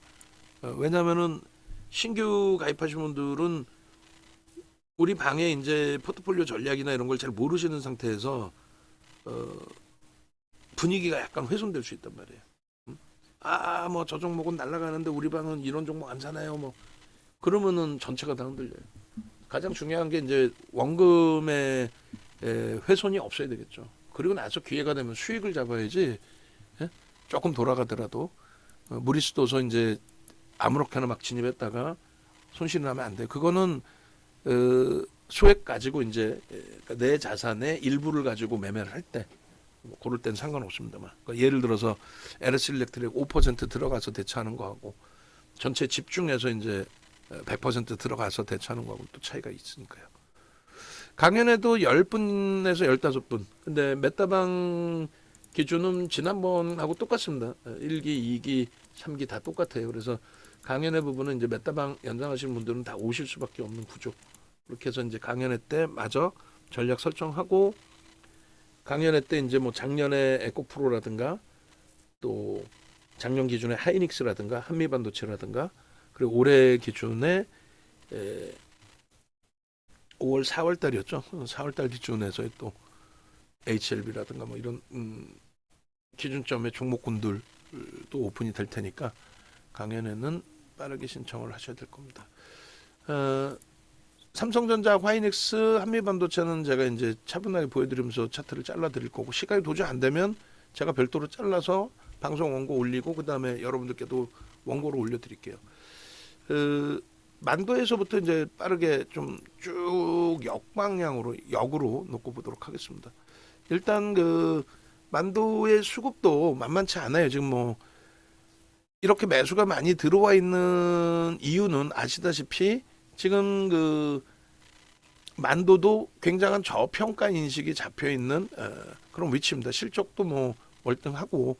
왜냐하면은 신규 가입하신 분들은 우리 방에 이제 포트폴리오 전략이나 이런 걸 잘 모르시는 상태에서 분위기가 약간 훼손될 수 있단 말이에요. 뭐 저 종목은 날아가는데 우리 방은 이런 종목 안 사나요? 뭐 그러면은 전체가 다 흔들려요. 가장 중요한 게 이제 원금의 훼손이 없어야 되겠죠. 그리고 나서 기회가 되면 수익을 잡아야지. 예? 조금 돌아가더라도 무리수도서 이제 아무렇게나 막 진입했다가 손실이 나면 안 돼. 그거는 소액 가지고 이제 내 자산의 일부를 가지고 매매를 할 때 고를 땐 상관없습니다만, 그러니까 예를 들어서 LS 일렉트릭 5% 들어가서 대처하는 거하고 전체 집중해서 이제 100% 들어가서 대처하는 거하고 또 차이가 있으니까요. 강연에도 10분에서 15분. 근데 메타방 기준은 지난번하고 똑같습니다. 1기, 2기, 3기 다 똑같아요. 그래서 강연회 부분은 이제 메타방 연장하시는 분들은 다 오실 수밖에 없는 구조. 그렇게 해서 이제 강연회 때 마저 전략 설정하고, 강연회 때 이제 뭐 작년에 에코프로라든가 또 작년 기준에 하이닉스라든가 한미반도체라든가, 그리고 올해 기준에 5월 4월 달이었죠. 4월 달 기준에서 또 HLB라든가 뭐 이런 기준점의 종목군들도 오픈이 될 테니까 강연에는 빠르게 신청을 하셔야 될 겁니다. 삼성전자, 화이닉스, 한미반도체는 제가 이제 차분하게 보여드리면서 차트를 잘라드릴 거고, 시간이 도저히 안 되면 제가 별도로 잘라서 방송 원고 올리고 그 다음에 여러분들께도 원고로 올려드릴게요. 만도에서부터 이제 빠르게 좀 쭉 역으로 놓고 보도록 하겠습니다. 일단 그 만도의 수급도 만만치 않아요. 지금 뭐 이렇게 매수가 많이 들어와 있는 이유는 아시다시피 지금 그 만도도 굉장한 저평가 인식이 잡혀 있는 그런 위치입니다. 실적도 뭐 월등하고,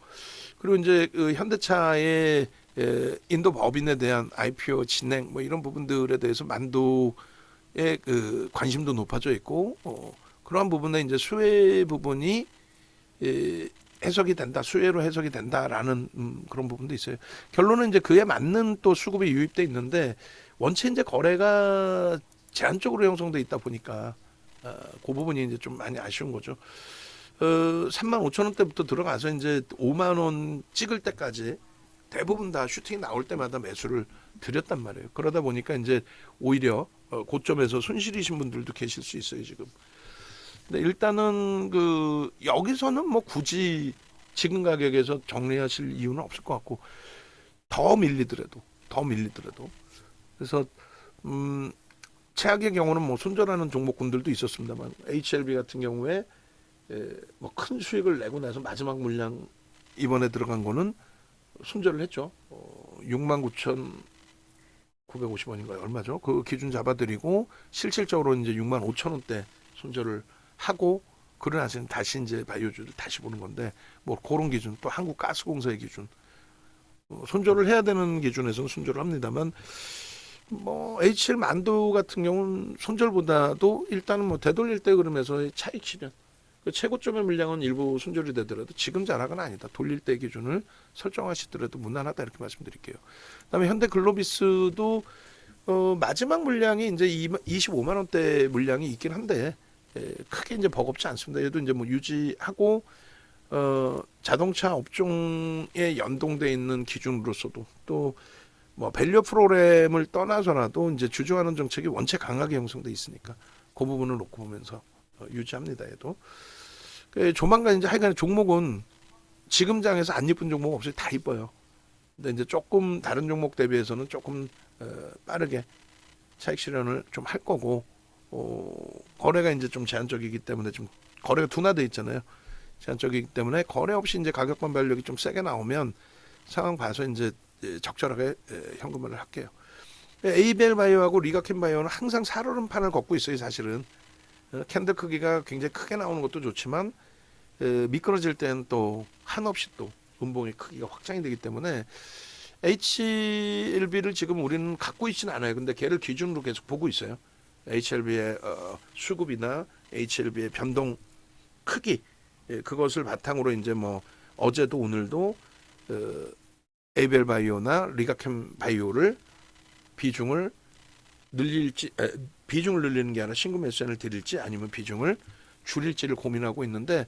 그리고 이제 그 현대차의 인도 법인에 대한 IPO 진행 뭐 이런 부분들에 대해서 만도의 그 관심도 높아져 있고, 그러한 부분에 이제 수혜 부분이 해석이 된다, 수혜로 해석이 된다라는 그런 부분도 있어요. 결론은 이제 그에 맞는 또 수급이 유입돼 있는데, 원체 이제 거래가 제한적으로 형성돼 있다 보니까 그 부분이 이제 좀 많이 아쉬운 거죠. 35,000원대부터 들어가서 이제 5만 원 찍을 때까지 대부분 다 슈팅이 나올 때마다 매수를 드렸단 말이에요. 그러다 보니까 이제 오히려 고점에서 손실이신 분들도 계실 수 있어요, 지금. 근데 일단은 그 여기서는 뭐 굳이 지금 가격에서 정리하실 이유는 없을 것 같고, 더 밀리더라도 그래서 최악의 경우는 뭐 손절하는 종목군들도 있었습니다만, HLB 같은 경우에 뭐 큰 수익을 내고 나서 마지막 물량 이번에 들어간 거는 손절을 했죠. 69,950원인가요? 얼마죠? 그 기준 잡아드리고 실질적으로 이제 65,000원대 손절을 하고, 그러나서 다시 이제 바이오주를 다시 보는 건데, 뭐 그런 기준, 또 한국가스공사의 기준, 손절을 해야 되는 기준에서는 손절을 합니다만, 뭐 HL 만도 같은 경우는 손절보다도 일단은 뭐 되돌릴 때 그러면서 차익 실현, 그 최고점의 물량은 일부 손절이 되더라도 지금 자락은 아니다, 돌릴 때 기준을 설정하시더라도 무난하다, 이렇게 말씀드릴게요. 그다음에 현대글로비스도 마지막 물량이 이제 25만 원대 물량이 있긴 한데 크게 이제 버겁지 않습니다. 얘도 이제 뭐 유지하고 자동차 업종에 연동돼 있는 기준으로서도 또 뭐 밸류 프로그램을 떠나서라도 이제 주주환원 정책이 원체 강하게 형성돼 있으니까 그 부분을 놓고 보면서 유지합니다. 얘도 조만간 이제 하여간 종목은 지금 장에서 안 이쁜 종목 없어요. 다 이뻐요. 근데 이제 조금 다른 종목 대비해서는 조금 빠르게 차익 실현을 좀 할 거고, 거래가 이제 좀 제한적이기 때문에 좀 거래가 둔화돼 있잖아요. 제한적이기 때문에 거래 없이 이제 가격 반발력이 좀 세게 나오면 상황 봐서 이제 적절하게 현금화를 할게요. 에이벨 바이오하고 리가켄 바이오는 항상 살얼음판을 걷고 있어요. 사실은 캔들 크기가 굉장히 크게 나오는 것도 좋지만 미끄러질 때는 또 한없이 또 음봉의 크기가 확장이 되기 때문에 HLB를 지금 우리는 갖고 있지는 않아요. 근데 걔를 기준으로 계속 보고 있어요. HLB의 수급이나 HLB의 변동 크기, 그것을 바탕으로 이제 뭐 어제도 오늘도 에이벨 바이오나 리가캠 바이오를 비중을 늘릴지, 비중을 늘리는 게 아니라 신규 매수세를 드릴지 아니면 비중을 줄일지를 고민하고 있는데,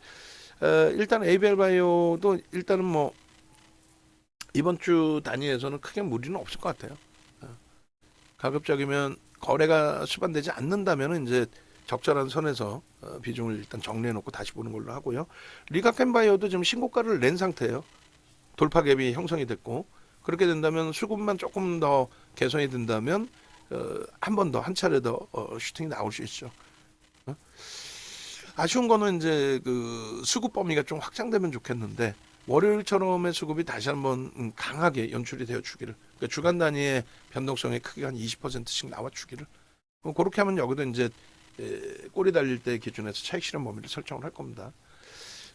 일단 에이벨 바이오도 일단은 뭐 이번 주 단위에서는 크게 무리는 없을 것 같아요. 가급적이면 거래가 수반되지 않는다면 이제 적절한 선에서 비중을 일단 정리해 놓고 다시 보는 걸로 하고요. 리가켄 바이오도 지금 신고가를 낸 상태예요. 돌파 갭이 형성이 됐고, 그렇게 된다면 수급만 조금 더 개선이 된다면 한 번 더, 한 차례 더 슈팅이 나올 수 있죠. 아쉬운 거는 이제 그 수급 범위가 좀 확장되면 좋겠는데, 월요일처럼의 수급이 다시 한번 강하게 연출이 되어 주기를, 그러니까 주간 단위의 변동성의 크기가 한 20%씩 나와 주기를, 그렇게 하면 여기도 이제 꼬리 달릴 때 기준에서 차익 실현 범위를 설정을 할 겁니다.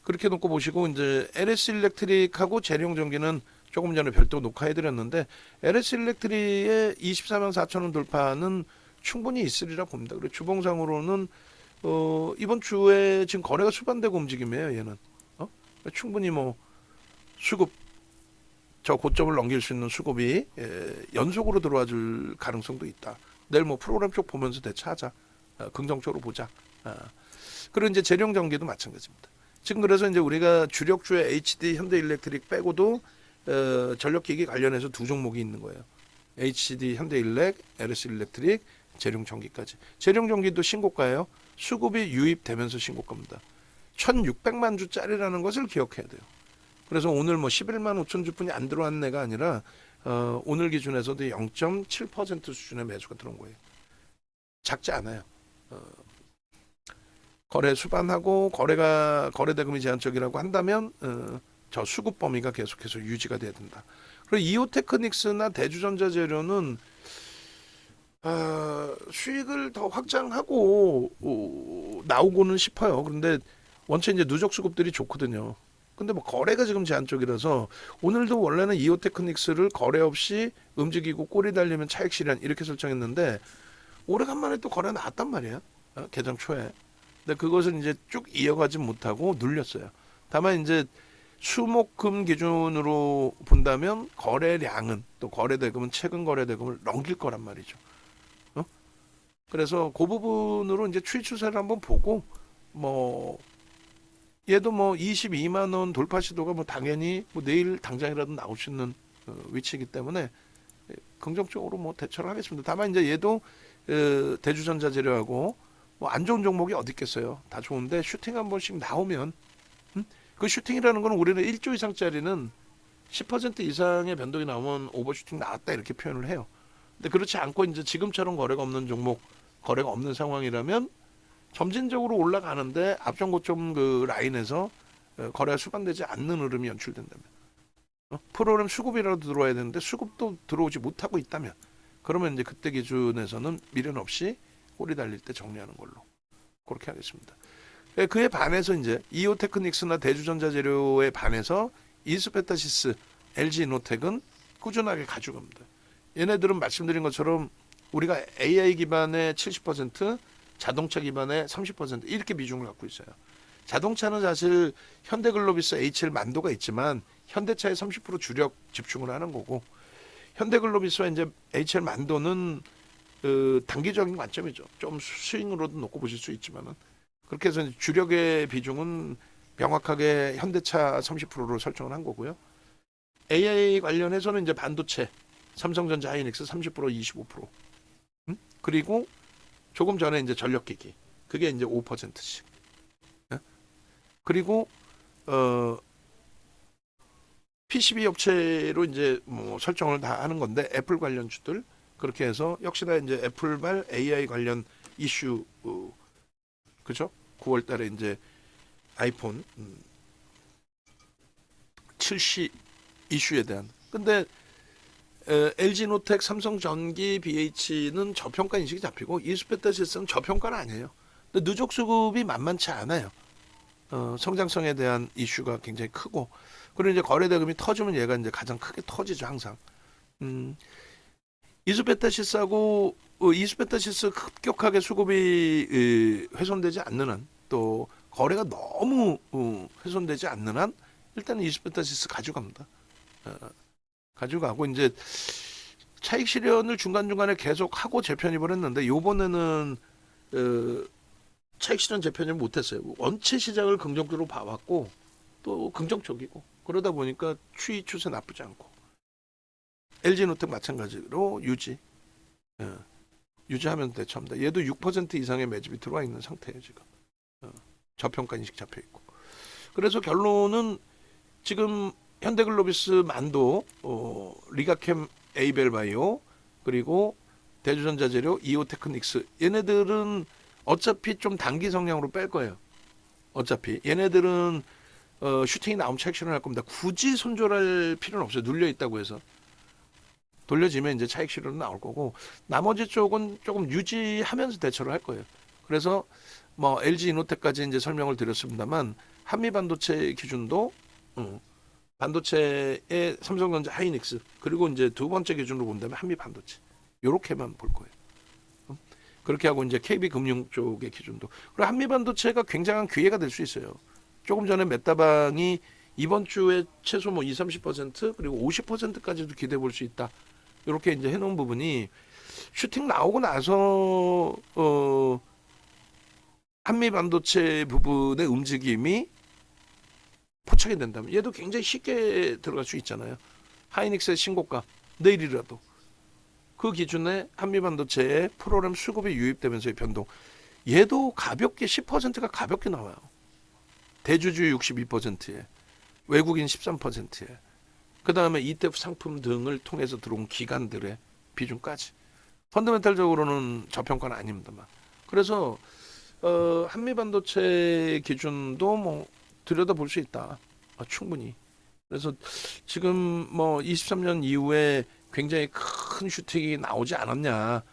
그렇게 놓고 보시고, 이제 LS 일렉트릭하고 재룡 전기는 조금 전에 별도 녹화해드렸는데, LS 일렉트릭의 24만 4천 원 돌파는 충분히 있으리라 봅니다. 그리고 주봉상으로는 이번 주에 지금 거래가 수반되고 움직임이에요. 얘는 충분히 뭐 수급, 저 고점을 넘길 수 있는 수급이 연속으로 들어와 줄 가능성도 있다. 내일 뭐 프로그램 쪽 보면서 대처하자. 긍정적으로 보자. 그리고 이제 재룡 전기도 마찬가지입니다. 지금 그래서 이제 우리가 주력주의 HD 현대일렉트릭 빼고도 전력기기 관련해서 두 종목이 있는 거예요. HD 현대일렉, LS 일렉트릭, 재룡 전기까지. 재룡 전기도 신고가예요. 수급이 유입되면서 신고가입니다. 1600만 주짜리라는 것을 기억해야 돼요. 그래서 오늘 뭐 11만 5천 주뿐이 안 들어왔는 애가 아니라 오늘 기준에서도 0.7% 수준의 매수가 들어온 거예요. 작지 않아요. 거래 수반하고 거래 대금이 제한적이라고 한다면 저 수급 범위가 계속해서 유지가 돼야 된다. 그리고 이오테크닉스나 대주전자재료는 수익을 더 확장하고 나오고는 싶어요. 그런데 원체 이제 누적 수급들이 좋거든요. 근데 뭐 거래가 지금 제한적이라서 오늘도 원래는 이오테크닉스를 거래 없이 움직이고 꼬리 달리면 차익 실현 이렇게 설정했는데 오래간만에 또 거래 나왔단 말이야. 개장 초에. 근데 그것을 이제 쭉 이어가지 못하고 눌렸어요. 다만 이제 수목금 기준으로 본다면 거래량은 또 거래대금은 최근 거래대금을 넘길 거란 말이죠. 그래서 그 부분으로 이제 추이 추세를 한번 보고 뭐 얘도 뭐 22만 원 돌파 시도가 뭐 당연히 뭐 내일 당장이라도 나올 수 있는 위치이기 때문에 긍정적으로 뭐 대처를 하겠습니다. 다만 이제 얘도 대주전자 재료하고 뭐 안 좋은 종목이 어디 있겠어요. 다 좋은데 슈팅 한 번씩 나오면 그 슈팅이라는 건 우리는 1조 이상짜리는 10% 이상의 변동이 나오면 오버슈팅 나왔다 이렇게 표현을 해요. 근데 그렇지 않고 이제 지금처럼 거래가 없는 종목, 거래가 없는 상황이라면 점진적으로 올라가는데 앞전 고점 그 라인에서 거래가 수반되지 않는 흐름이 연출된다면 프로그램 수급이라도 들어와야 되는데 수급도 들어오지 못하고 있다면 그러면 이제 그때 기준에서는 미련 없이 꼬리 달릴 때 정리하는 걸로 그렇게 하겠습니다. 그에 반해서 이제 이오테크닉스나 대주전자재료에 반해서 이스페타시스, LG이노텍은 꾸준하게 가져갑니다. 얘네들은 말씀드린 것처럼 우리가 AI 기반의 70%, 자동차 기반의 30% 이렇게 비중을 갖고 있어요. 자동차는 사실 현대글로비스 HL 만도가 있지만 현대차의 30% 주력 집중을 하는 거고 현대글로비스와 이제 HL 만도는 단기적인 관점이죠. 좀 스윙으로도 놓고 보실 수 있지만은 그렇게 해서 주력의 비중은 명확하게 현대차 30%로 설정을 한 거고요. AI 관련해서는 이제 반도체, 삼성전자, 하이닉스 30%, 25%. 그리고 조금 전에 이제 전력기기. 그게 이제 5%씩. 그리고 PCB 업체로 이제 뭐 설정을 다 하는 건데 애플 관련주들 그렇게 해서 역시나 이제 애플발 AI 관련 이슈 그죠? 9월 달에 이제 아이폰 출시 이슈에 대한. 근데 LG노텍, 삼성전기, BH는 저평가 인식이 잡히고 이스페타시스는 저평가는 아니에요. 근데 누적 수급이 만만치 않아요. 성장성에 대한 이슈가 굉장히 크고, 그리고 이제 거래 대금이 터지면 얘가 이제 가장 크게 터지죠, 항상. 음, 이스페타시스하고 이스페타시스 급격하게 수급이 훼손되지 않는 한, 또 거래가 너무 훼손되지 않는 한, 일단은 이스페타시스 가져갑니다. 가져가고 이제 차익 실현을 중간중간에 계속 하고 재편입을 했는데, 요번에는 차익 실현 재편입을 못했어요. 원체 시장을 긍정적으로 봐왔고 또 긍정적이고, 그러다 보니까 추이 추세 나쁘지 않고, LG노텍 마찬가지로 유지하면 대처합니다. 얘도 6% 이상의 매집이 들어와 있는 상태예요 지금. 저평가 인식 잡혀 있고. 그래서 결론은 지금 현대글로비스, 만도, 리가캠, 에이벨바이오, 그리고 대주전자재료, 이오테크닉스, 얘네들은 어차피 좀 단기 성향으로 뺄 거예요. 어차피 얘네들은 슈팅이 나오면 차익 실현할 겁니다. 굳이 손절할 필요는 없어요. 눌려 있다고 해서. 돌려지면 이제 차익 실현은 나올 거고, 나머지 쪽은 조금 유지하면서 대처를 할 거예요. 그래서 뭐 LG 이노텍까지 이제 설명을 드렸습니다만, 한미 반도체 기준도 반도체의 삼성전자, 하이닉스, 그리고 이제 두 번째 기준으로 본다면 한미 반도체, 요렇게만 볼 거예요. 그렇게 하고 이제 KB 금융 쪽의 기준도, 그리고 한미 반도체가 굉장한 기회가 될 수 있어요. 조금 전에 메타방이 이번 주에 최소 뭐 20-30% 그리고 50%까지도 기대해 볼 수 있다, 이렇게 이제 해놓은 부분이, 슈팅 나오고 나서 한미 반도체 부분의 움직임이 포착이 된다면 얘도 굉장히 쉽게 들어갈 수 있잖아요. 하이닉스의 신고가 내일이라도 그 기준에 한미 반도체의 프로그램 수급이 유입되면서의 변동, 얘도 가볍게 10%가 가볍게 나와요. 대주주 62%에 외국인 13%에 그 다음에 ETF 상품 등을 통해서 들어온 기관들의 비중까지, 펀더멘탈적으로는 저평가는 아닙니다만. 그래서 한미 반도체 기준도 뭐 들여다볼 수 있다, 충분히. 그래서 지금 뭐 23년 이후에 굉장히 큰 슈팅이 나오지 않았냐,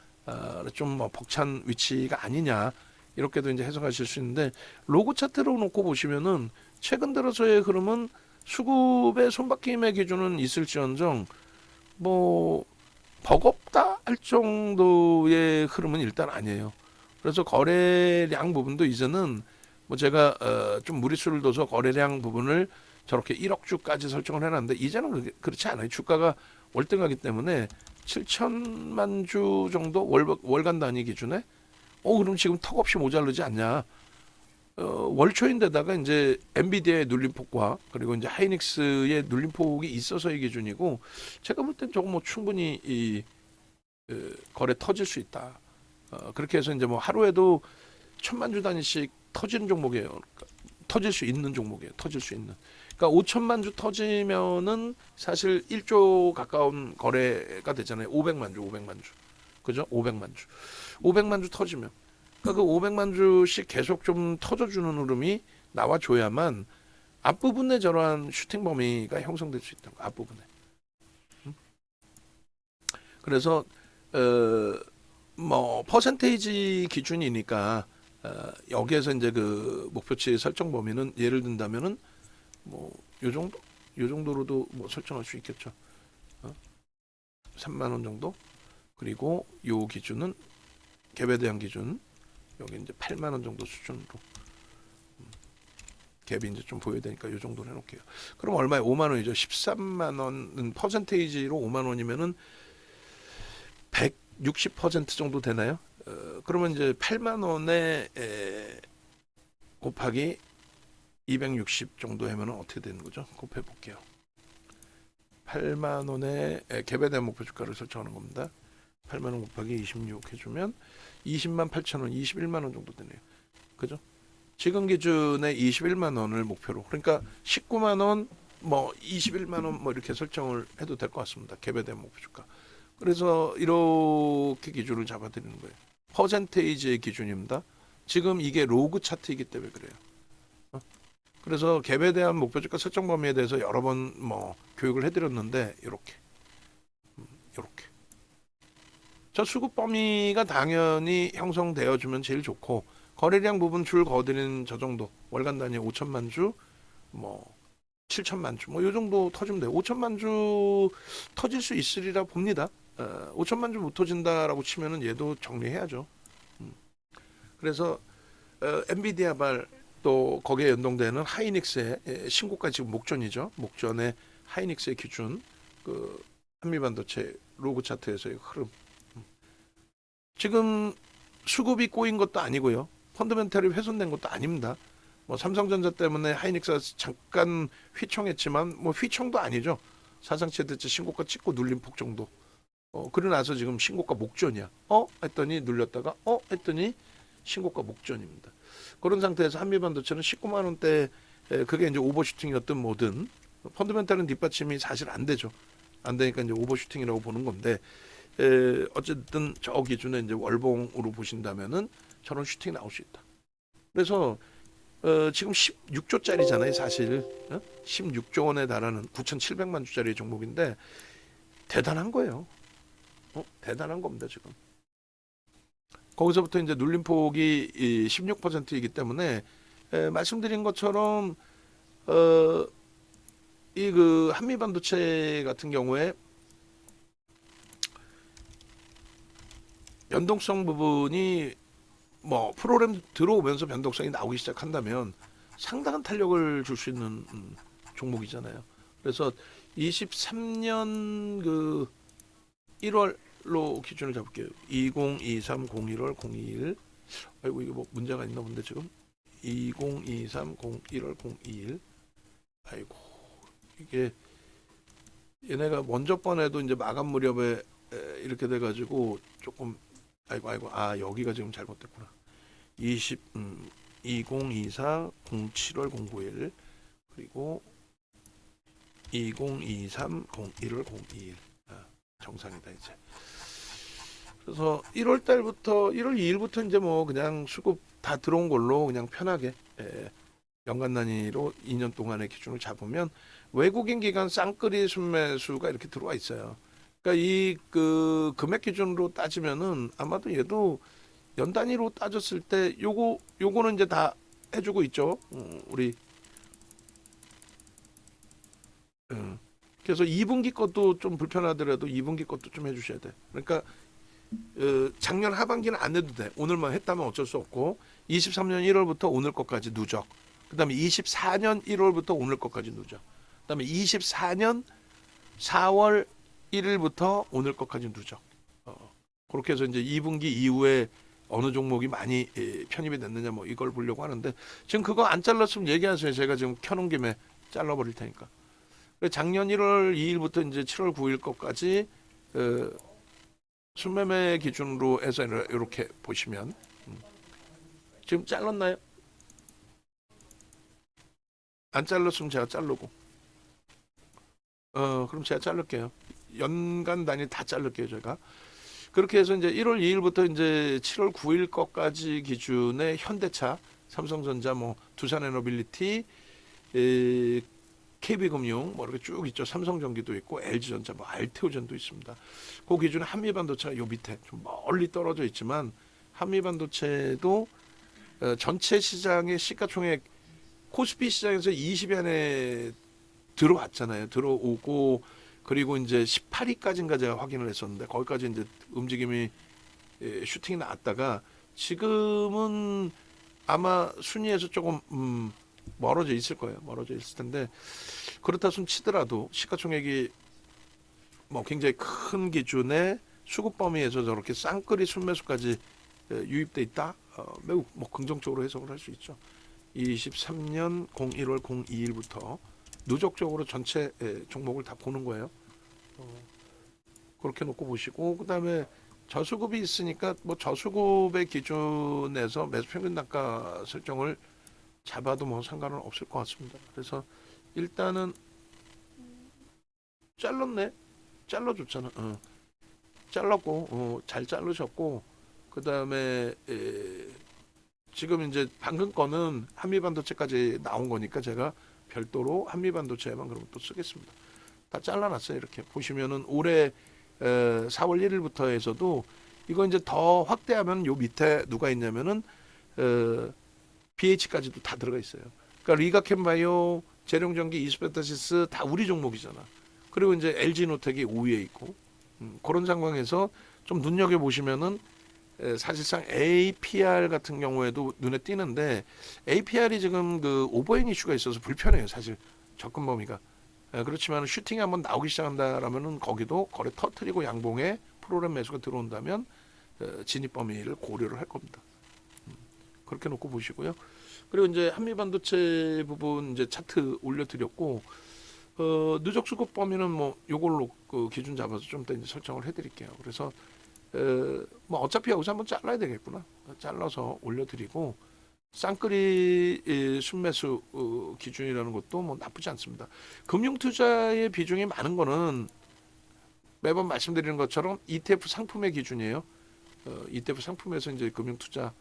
좀 뭐 벅찬 위치가 아니냐, 이렇게도 이제 해석하실 수 있는데, 로그 차트로 놓고 보시면은 최근 들어서의 흐름은 수급의 손바뀜의 기준은 있을지언정 뭐 버겁다 할 정도의 흐름은 일단 아니에요. 그래서 거래량 부분도 이제는 뭐 제가 좀 무리수를 둬서 거래량 부분을 저렇게 1억 주까지 설정을 해놨는데, 이제는 그렇지 않아요. 주가가 월등하기 때문에 7천만 주 정도 월간 단위 기준에 그럼 지금 턱없이 모자르지 않냐. 월초인데다가 이제 엔비디아의 눌림폭과 그리고 이제 하이닉스의 눌림폭이 있어서의 기준이고, 제가 볼 땐 조금 뭐 충분히 거래 터질 수 있다. 그렇게 해서 이제 뭐 하루에도 1,000만 주 단위씩 터지는 종목이에요. 그러니까 터질 수 있는 종목이에요. 터질 수 있는. 그러니까 5천만 주 터지면은 사실 1조 가까운 거래가 되잖아요. 500만 주. 그죠? 500만 주. 500만 주 터지면, 그러니까 그 500만 주씩 계속 좀 터져주는 흐름이 나와줘야만 앞부분에 저러한 슈팅 범위가 형성될 수 있다고, 앞부분에. 그래서 뭐 퍼센테이지 기준이니까 여기에서 이제 그 목표치 설정 범위는 예를 든다면은 뭐 요 정도로도 뭐 설정할 수 있겠죠. 3만 원 정도. 그리고 요 기준은 갭에 대한 기준, 여기 이제 8만 원 정도 수준으로, 갭이 이제 좀 보여야 되니까 요 정도로 해놓을게요. 그럼 얼마에? 5만 원이죠. 13만 원은 퍼센테이지로 5만 원이면은 160% 정도 되나요? 그러면 이제 8만 원에 곱하기 260 정도 하면 어떻게 되는 거죠? 곱해 볼게요. 8만 원에 갭에 대한 목표 주가를 설정하는 겁니다. 8만 원 곱하기 26 해주면 20만 8천 원, 21만 원 정도 되네요. 그죠? 지금 기준에 21만 원을 목표로, 그러니까 19만 원, 뭐 21만 원 뭐 이렇게 설정을 해도 될 것 같습니다. 갭에 대한 목표 주가. 그래서 이렇게 기준을 잡아드리는 거예요. 퍼센테이지의 기준입니다. 지금 이게 로그 차트이기 때문에 그래요. 그래서 갭에 대한 목표 주가 설정 범위에 대해서 여러 번 뭐 교육을 해드렸는데, 이렇게. 저 수급 범위가 당연히 형성되어주면 제일 좋고, 거래량 부분 줄 거드리는 저 정도, 월간 단위 5천만 주, 뭐 7천만 주, 뭐 요 정도 터지면 돼요. 5천만 주 터질 수 있으리라 봅니다. 5천만 주 못 터진다라고 치면은 얘도 정리해야죠. 그래서 엔비디아발 또 거기에 연동되는 하이닉스의 신고가 지금 목전이죠. 목전의 하이닉스의 기준, 그 한미반도체 로그 차트에서의 흐름. 지금 수급이 꼬인 것도 아니고요. 펀더멘탈이 훼손된 것도 아닙니다. 뭐 삼성전자 때문에 하이닉스가 잠깐 휘청했지만 뭐 휘청도 아니죠. 사상 최대치 신고가 찍고 눌린 폭 정도. 그러고 나서 지금 신고가 목전이야. 했더니 눌렸다가 했더니 신고가 목전입니다. 그런 상태에서 한미반도체는 19만 원대, 그게 이제 오버슈팅이었든 뭐든 펀더멘탈은 뒷받침이 사실 안 되죠. 안 되니까 이제 오버슈팅이라고 보는 건데, 어쨌든 저 기준에 이제 월봉으로 보신다면은 저런 슈팅이 나올 수 있다. 그래서 지금 16조짜리잖아요, 사실. 16조 원에 달하는 9,700만 주짜리 종목인데 대단한 거예요. 대단한 겁니다, 지금. 거기서부터 이제 눌림폭이 16%이기 때문에 말씀드린 것처럼 이 그 한미반도체 같은 경우에 변동성 부분이 뭐 프로그램 들어오면서 변동성이 나오기 시작한다면 상당한 탄력을 줄 수 있는 종목이잖아요. 그래서 23년 그 1월로 기준을 잡을게요. 2023 01월 021. 아이고 이게 뭐 문제가 있나 본데 지금. 2023 01월 021. 아이고 이게 얘네가 먼저 번에도 이제 마감 무렵에 이렇게 돼가지고 조금 아이고 여기가 지금 잘못됐구나. 2024 07월 091 그리고 2023 01월 021 정상이다 이제. 그래서 1월 달부터 1월 2일부터 이제 뭐 그냥 수급 다 들어온 걸로 그냥 편하게 연간 단위로 2년 동안의 기준을 잡으면 외국인 기관 쌍끌이 순매수가 이렇게 들어와 있어요. 그러니까 이 그 금액 기준으로 따지면은 아마도 얘도 연 단위로 따졌을 때 요거는 이제 다 해주고 있죠. 우리 그래서 2분기 것도 좀 불편하더라도 2분기 것도 좀 해주셔야 돼. 그러니까 작년 하반기는 안 해도 돼. 오늘만 했다면 어쩔 수 없고 23년 1월부터 오늘 것까지 누적. 그다음에 24년 1월부터 오늘 것까지 누적. 그다음에 24년 4월 1일부터 오늘 것까지 누적. 그렇게 해서 이제 2분기 이후에 어느 종목이 많이 편입이 됐느냐 뭐 이걸 보려고 하는데 지금 그거 안 잘랐으면 얘기하세요. 제가 지금 켜놓은 김에 잘라버릴 테니까. 작년 1월 2일부터 이제 7월 9일 것까지 순매매 기준으로 해서 이렇게 보시면 지금 잘랐나요? 안 잘랐으면 제가 자르고 그럼 제가 자를게요. 연간 단위 다 자를게요 제가. 그렇게 해서 이제 1월 2일부터 이제 7월 9일 것까지 기준의 현대차, 삼성전자, 뭐 두산에너빌리티, KB금융 뭐 이렇게 쭉 있죠. 삼성전기도 있고 LG전자, 뭐 알테오전도 있습니다. 그 기준에 한미반도체가 요 밑에 좀 멀리 떨어져 있지만 한미반도체도 전체 시장의 시가총액 코스피 시장에서 20위 안에 들어왔잖아요. 들어오고 그리고 이제 18위까지인가 제가 확인을 했었는데 거기까지 이제 움직임이 슈팅이 나왔다가 지금은 아마 순위에서 조금 멀어져 있을 거예요. 멀어져 있을 텐데 그렇다 손 치더라도 시가총액이 뭐 굉장히 큰 기준의 수급 범위에서 저렇게 쌍끌이 순매수까지 유입돼 있다. 매우 뭐 긍정적으로 해석을 할 수 있죠. 23년 01월 02일부터 누적적으로 전체 종목을 다 보는 거예요. 그렇게 놓고 보시고 그다음에 저수급이 있으니까 뭐 저수급의 기준에서 매수평균 단가 설정을 잡아도 뭐 상관은 없을 것 같습니다. 그래서 일단은 잘랐네. 잘라줬잖아. 잘랐고 잘 자르셨고 그다음에 지금 이제 방금 거는 한미반도체까지 나온 거니까 제가 별도로 한미반도체만 그럼 또 쓰겠습니다. 다 잘라놨어요. 이렇게 보시면은 올해 4월 1일부터 해서도 이거 이제 더 확대하면 요 밑에 누가 있냐면은 BH까지도 다 들어가 있어요. 그러니까 리가캠바이오, 재룡전기, 이스페타시스 다 우리 종목이잖아. 그리고 이제 LG노텍이 5위에 있고 그런 상황에서 좀 눈여겨 보시면은 사실상 APR 같은 경우에도 눈에 띄는데 APR이 지금 그 오버행 이슈가 있어서 불편해요. 사실 접근 범위가. 그렇지만 슈팅이 한번 나오기 시작한다라면은 거기도 거래 터트리고 양봉에 프로그램 매수가 들어온다면 진입 범위를 고려를 할 겁니다. 그렇게 놓고 보시고요. 그리고 이제 한미반도체 부분 이제 차트 올려드렸고 누적 수급 범위는 뭐 요걸로 그 기준 잡아서 좀 더 이제 설정을 해드릴게요. 그래서 뭐 어차피 여기서 한번 잘라야 되겠구나. 잘라서 올려드리고 쌍끌이 순매수 기준이라는 것도 뭐 나쁘지 않습니다. 금융투자의 비중이 많은 거는 매번 말씀드리는 것처럼 ETF 상품의 기준이에요. ETF 상품에서 이제 금융투자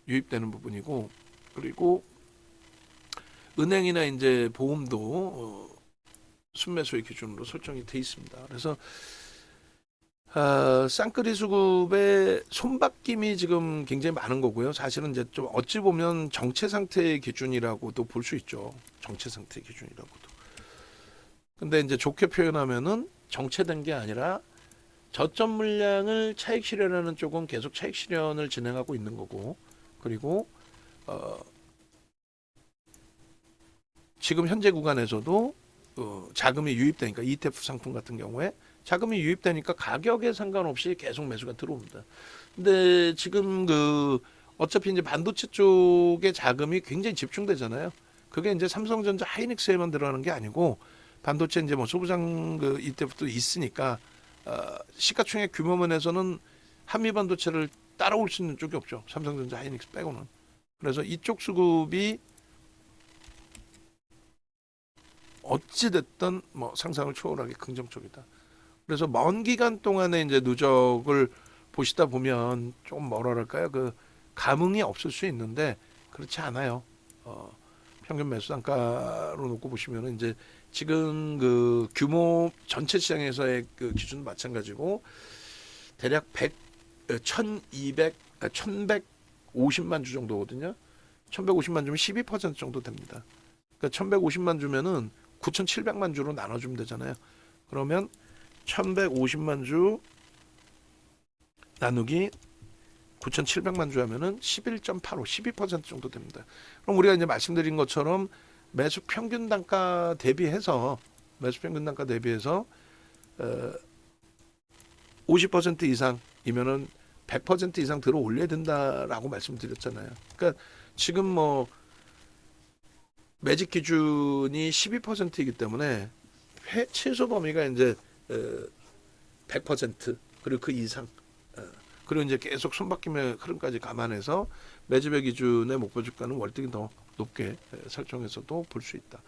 유입되는 부분이고 그리고 은행이나 이제 보험도 순매수의 기준으로 설정이 돼 있습니다. 그래서 쌍끌이 수급의 손바뀜이 지금 굉장히 많은 거고요. 사실은 이제 좀 어찌 보면 정체 상태의 기준이라고도 볼 수 있죠. 정체 상태의 기준이라고도. 근데 이제 좋게 표현하면은 정체된 게 아니라 저점 물량을 차익 실현하는 쪽은 계속 차익 실현을 진행하고 있는 거고, 그리고 지금 현재 구간에서도 자금이 유입되니까 ETF 상품 같은 경우에 자금이 유입되니까 가격에 상관없이 계속 매수가 들어옵니다. 근데 지금 그 어차피 이제 반도체 쪽에 자금이 굉장히 집중되잖아요. 그게 이제 삼성전자 하이닉스에만 들어가는 게 아니고 반도체 이제 뭐 소부장 그 ETF도 있으니까 시가총액 규모면에서는 한미 반도체를 따라올 수 있는 쪽이 없죠. 삼성전자 하이닉스 빼고는. 그래서 이쪽 수급이 어찌됐든 뭐 상상을 초월하게 긍정적이다. 그래서 먼 기간 동안에 이제 누적을 보시다 보면 조금 뭐랄까요, 그 감흥이 없을 수 있는데 그렇지 않아요. 평균 매수 단가로 놓고 보시면은 이제 지금 그 규모 전체 시장에서의 그 기준 마찬가지고 대략 1150만 주 정도거든요. 1150만 주면 12% 정도 됩니다. 그러니까 1150만 주면은 9700만 주로 나눠주면 되잖아요. 그러면 1150만 주 나누기 9700만 주 하면은 11.85, 12% 정도 됩니다. 그럼 우리가 이제 말씀드린 것처럼 매수 평균 단가 대비해서 50% 이상이면은 100% 이상 들어 올려야 된다라고 말씀드렸잖아요. 그러니까 지금 뭐 매직 기준이 12%이기 때문에 최소 범위가 이제 100% 그리고 그 이상 그리고 이제 계속 손바뀜의 흐름까지 감안해서 매집의 기준의 목표 주가는 월등히 더 높게 설정해서도 볼 수 있다.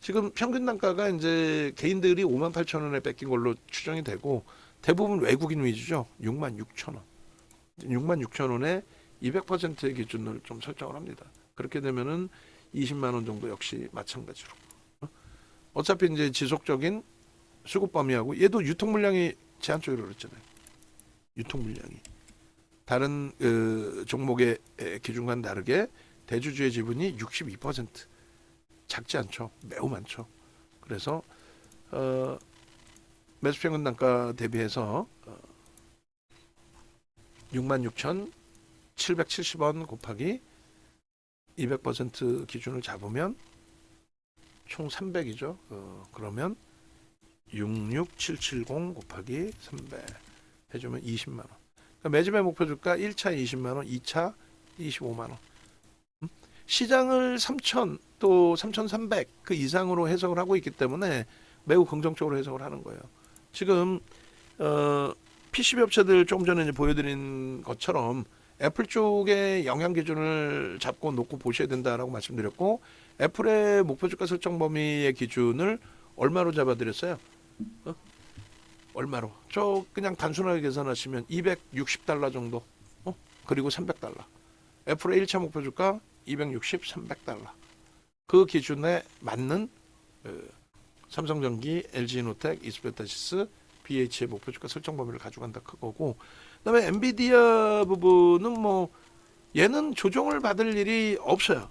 지금 평균 단가가 이제 개인들이 58,000원에 뺏긴 걸로 추정이 되고 대부분 외국인 위주죠. 66,000원. 66,000원에 200%의 기준을 좀 설정을 합니다. 그렇게 되면은 20만 원 정도 역시 마찬가지로. 어차피 이제 지속적인 수급 범위하고 얘도 유통 물량이 제한적으로 그랬잖아요. 유통 물량이 다른 종목의 기준과는 다르게 대주주의 지분이 62% 작지 않죠. 매우 많죠. 그래서 매수평균 단가 대비해서 66,770원 곱하기 200% 기준을 잡으면 총 300이죠. 그러면 66770 곱하기 300 해주면 20만 원. 그러니까 매집의 목표 주가 1차 20만 원, 2차 25만 원. 시장을 3,000 또 3,300 그 이상으로 해석을 하고 있기 때문에 매우 긍정적으로 해석을 하는 거예요. 지금 PCB 업체들 조금 전에 이제 보여드린 것처럼 애플 쪽의 영향 기준을 잡고 놓고 보셔야 된다라고 말씀드렸고 애플의 목표 주가 설정 범위의 기준을 얼마로 잡아드렸어요? 얼마로? 저 그냥 단순하게 계산하시면 260달러 정도. 그리고 300달러. 애플의 1차 목표 주가 260, 300달러. 그 기준에 맞는 삼성전기, LG노텍, 이스페타시스, BH의 목표 주가 설정 범위를 가져간다 그거고, 그다음에 엔비디아 부분은 뭐 얘는 조정을 받을 일이 없어요.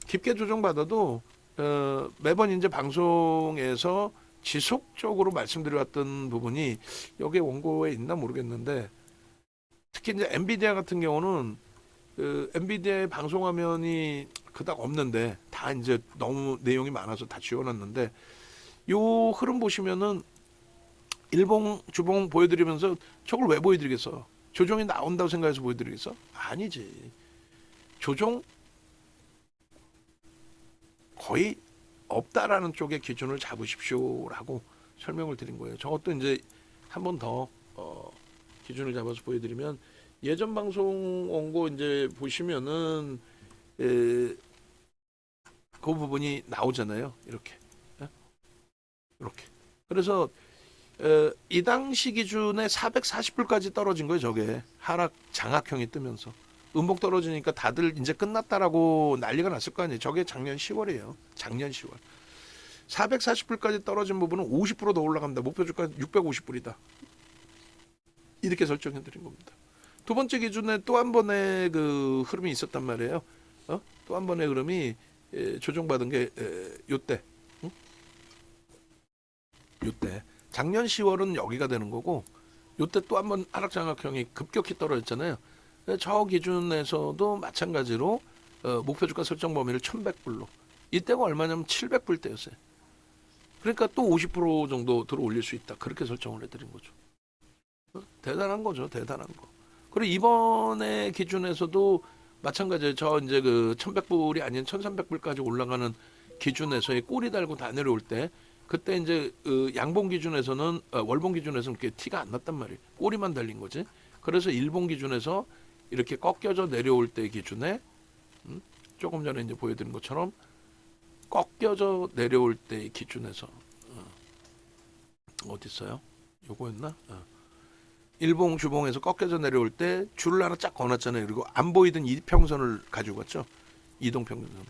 깊게 조정받아도 매번 이제 방송에서 지속적으로 말씀드려왔던 부분이 여기 원고에 있나 모르겠는데, 특히 이제 엔비디아 같은 경우는 엔비디아의 방송 화면이 그닥 없는데 다 이제 너무 내용이 많아서 다 지워놨는데, 요 흐름 보시면은 일봉 주봉 보여드리면서 저걸 왜 보여드리겠어? 조정이 나온다고 생각해서 보여드리겠어? 아니지. 조정 거의 없다라는 쪽의 기준을 잡으십시오라고 설명을 드린 거예요. 저것도 이제 한 번 더 기준을 잡아서 보여드리면, 예전 방송 원고 이제 보시면은 그 부분이 나오잖아요. 이렇게. 이렇게. 그래서 이 당시 기준에 440불까지 떨어진 거예요. 저게 하락 장악형이 뜨면서 음봉 떨어지니까 다들 이제 끝났다라고 난리가 났을 거 아니에요. 저게 작년 10월이에요. 작년 10월. 440불까지 떨어진 부분은 50%더 올라갑니다. 목표 주가 650불이다. 이렇게 설정해 드린 겁니다. 두 번째 기준에 또 한 번의 그 흐름이 있었단 말이에요. 또 한 번의 흐름이 조정받은 게 요때. 요때. 작년 10월은 여기가 되는 거고, 요때 또 한 번 하락 장악형이 급격히 떨어졌잖아요. 저 기준에서도 마찬가지로 목표 주가 설정 범위를 1100불로, 이때가 얼마냐면 700불 대였어요. 그러니까 또 50% 정도 들어 올릴 수 있다. 그렇게 설정을 해드린 거죠. 대단한 거죠. 대단한 거. 그리고 이번에 기준에서도 마찬가지예요. 저 이제 그 1100불이 아닌 1300불까지 올라가는 기준에서의 꼬리 달고 다 내려올 때, 그때 이제 양봉 기준에서는 월봉 기준에서는 그렇게 티가 안 났단 말이에요. 꼬리만 달린 거지. 그래서 일봉 기준에서 이렇게 꺾여져 내려올 때 기준에 조금 전에 이제 보여드린 것처럼 꺾여져 내려올 때 기준에서 어디 있어요? 요거였나? 일봉 주봉에서 꺾여져 내려올 때 줄을 하나 쫙 거놨잖아요. 그리고 안 보이던 이평선을 가지고 갔죠. 이동평균선을.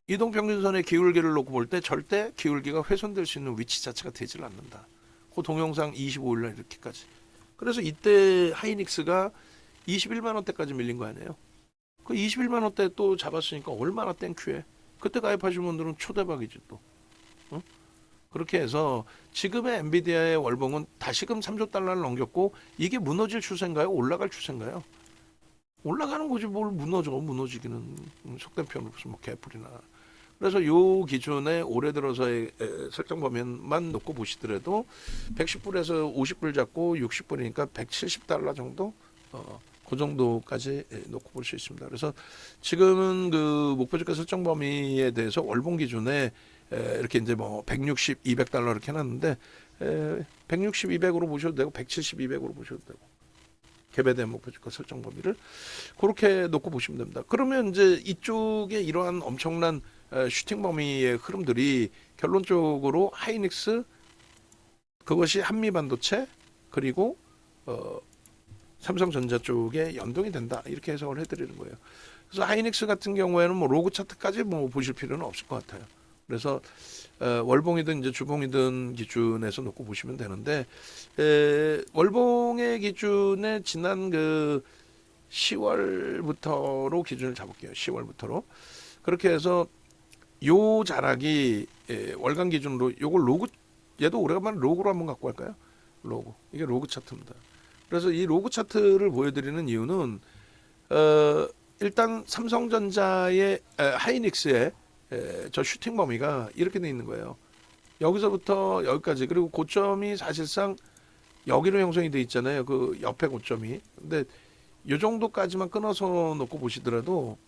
이동평균선의 기울기를 놓고 볼 때 절대 기울기가 훼손될 수 있는 위치 자체가 되질 않는다. 그 동영상 25일날 이렇게까지. 그래서 이때 하이닉스가 21만 원대까지 밀린 거 아니에요. 그 21만 원대 또 잡았으니까 얼마나 땡큐해. 그때 가입하신 분들은 초대박이지 또. 응? 그렇게 해서 지금의 엔비디아의 월봉은 다시금 3조 달러를 넘겼고, 이게 무너질 추세인가요? 올라갈 추세인가요? 올라가는 거지 뭘 무너지기는. 속된 표현으로 무슨 뭐 개뿔이나. 그래서 요 기준에 올해 들어서의 설정 범위만 놓고 보시더라도 110불에서 50불 잡고 60불이니까 170달러 정도, 그 정도까지 놓고 볼 수 있습니다. 그래서 지금은 그 목표 주가 설정 범위에 대해서 월봉 기준에 이렇게 이제 뭐 160, 200달러 이렇게 해놨는데, 160, 200으로 보셔도 되고 170, 200으로 보셔도 되고, 개배된 목표 주가 설정 범위를 그렇게 놓고 보시면 됩니다. 그러면 이제 이쪽에 이러한 엄청난 슈팅 범위의 흐름들이 결론적으로 하이닉스, 그것이 한미반도체, 그리고 삼성전자 쪽에 연동이 된다. 이렇게 해석을 해드리는 거예요. 그래서 하이닉스 같은 경우에는 뭐 로그 차트까지 뭐 보실 필요는 없을 것 같아요. 그래서 월봉이든 이제 주봉이든 기준에서 놓고 보시면 되는데, 월봉의 기준에 지난 그 10월부터로 기준을 잡을게요. 10월부터로. 그렇게 해서 요 자락이 월간 기준으로 요걸 로그, 얘도 오래간만에 로그로 한번 갖고 갈까요? 로그. 이게 로그 차트입니다. 그래서 이 로그 차트를 보여드리는 이유는 일단 삼성전자의 하이닉스의 저 슈팅 범위가 이렇게 돼 있는 거예요. 여기서부터 여기까지. 그리고 고점이 사실상 여기로 형성이 돼 있잖아요. 그 옆에 고점이. 근데 요 정도까지만 끊어서 놓고 보시더라도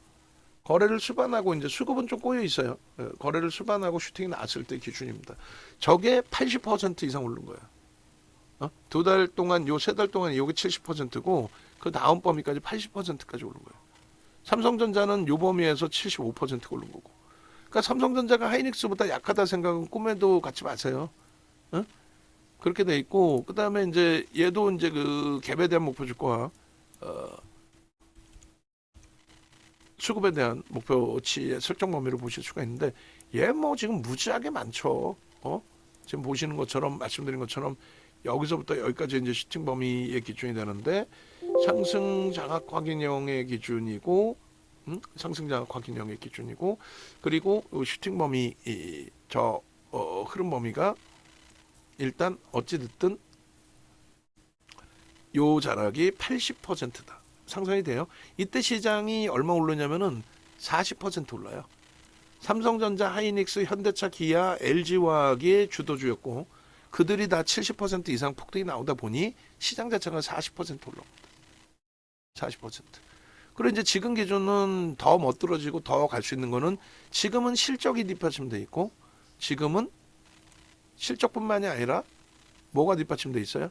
거래를 수반하고, 이제 수급은 좀 꼬여 있어요. 거래를 수반하고 슈팅이 나왔을 때 기준입니다. 저게 80% 이상 오른 거예요. 두 달 동안, 요 세 달 동안 요게 70%고 그 다음 범위까지 80%까지 오른 거예요. 삼성전자는 요 범위에서 75% 오른 거고. 그러니까 삼성전자가 하이닉스보다 약하다 생각은 꿈에도 갖지 마세요. 그렇게 돼 있고, 그 다음에 이제 얘도 이제 그 갭에 대한 목표 주가, 수급에 대한 목표치의 설정 범위를 보실 수가 있는데, 얘 뭐 지금 무지하게 많죠. 지금 보시는 것처럼 말씀드린 것처럼 여기서부터 여기까지 이제 슈팅 범위의 기준이 되는데 상승 장악 확인형의 기준이고 상승 장악 확인형의 기준이고 그리고 슈팅 범위 흐름 범위가 일단 어찌 됐든 요 자락이 80%다. 상승이 돼요. 이때 시장이 얼마 오르냐면은 40% 올라요. 삼성전자, 하이닉스, 현대차, 기아, LG화학이 주도주였고 그들이 다 70% 이상 폭등이 나오다 보니 시장 자체가 40% 올라옵니다. 40%. 그리고 이제 지금 기준은 더 멋들어지고 더 갈 수 있는 거는 지금은 실적이 뒷받침돼 있고 지금은 실적뿐만이 아니라 뭐가 뒷받침돼 있어요?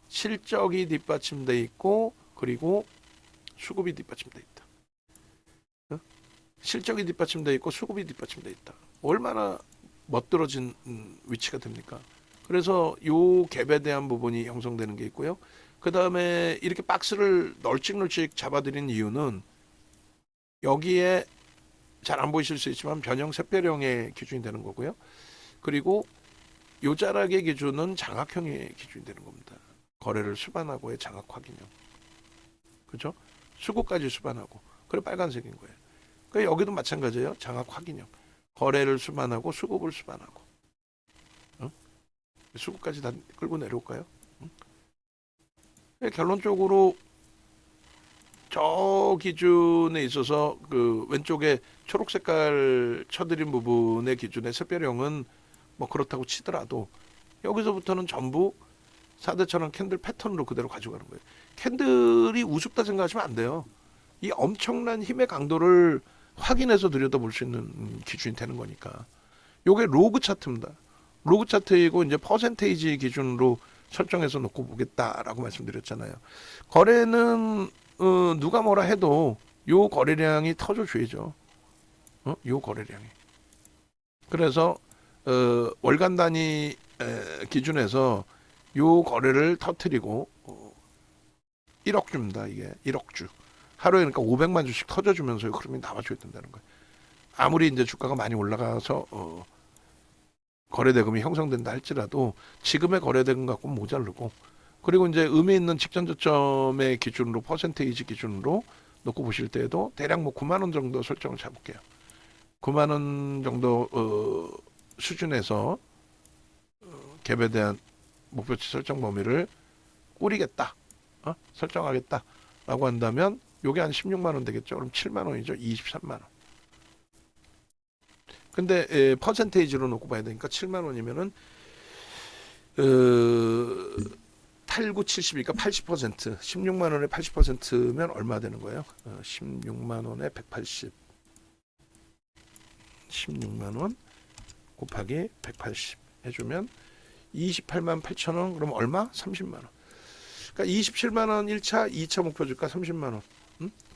실적이 뒷받침돼 있고 그리고 수급이 뒷받침돼 있다. 실적이 뒷받침돼 있고 수급이 뒷받침돼 있다. 얼마나 멋들어진 위치가 됩니까? 그래서 요 갭에 대한 부분이 형성되는 게 있고요. 그 다음에 이렇게 박스를 널찍널찍 잡아드린 이유는 여기에 잘 안 보이실 수 있지만 변형 샛별형의 기준이 되는 거고요. 그리고 요 자락의 기준은 장악형의 기준이 되는 겁니다. 거래를 수반하고의 장악 확인형. 그죠? 수급까지 수반하고. 그래 빨간색인 거예요. 그러니까 여기도 마찬가지예요. 장악 확인형. 거래를 수반하고 수급을 수반하고. 수급까지 다 끌고 내려올까요? 결론적으로 저 기준에 있어서 그 왼쪽에 초록 색깔 쳐드린 부분의 기준의 샛별형은 뭐 그렇다고 치더라도 여기서부터는 전부 4대천왕 캔들 패턴으로 그대로 가져가는 거예요. 캔들이 우습다 생각하시면 안 돼요. 이 엄청난 힘의 강도를 확인해서 들여다볼 수 있는 기준이 되는 거니까. 요게 로그 차트입니다. 로그 차트이고 이제 퍼센테이지 기준으로 설정해서 놓고 보겠다라고 말씀드렸잖아요. 거래는 누가 뭐라 해도 요 거래량이 터져줘야죠. 요 거래량이. 그래서 월간 단위 기준에서 요 거래를 터트리고 1억 주입니다. 이게 1억 주. 하루에 그러니까 500만 주씩 터져주면서 흐름이 나와줘야 된다는 거예요. 아무리 이제 주가가 많이 올라가서 거래대금이 형성된다 할지라도 지금의 거래대금 갖고는 모자르고 그리고 이제 의미 있는 직전 저점의 기준으로 퍼센테이지 기준으로 놓고 보실 때에도 대략 뭐 9만 원 정도 설정을 잡을게요. 9만 원 정도 수준에서 갭에 대한 목표치 설정 범위를 꾸리겠다. 설정하겠다라고 한다면 요게 한 16만 원 되겠죠. 그럼 7만 원이죠. 23만 원. 근데 퍼센테이지로 놓고 봐야 되니까 7만 원이면은 탈구 70이니까 80% 16만 원에 80%면 얼마 되는 거예요? 16만 원에 180 16만 원 곱하기 180 해주면 28만 8천 원 그럼 얼마? 30만 원. 그러니까 27만 원 1차, 2차 목표 주가 30만 원.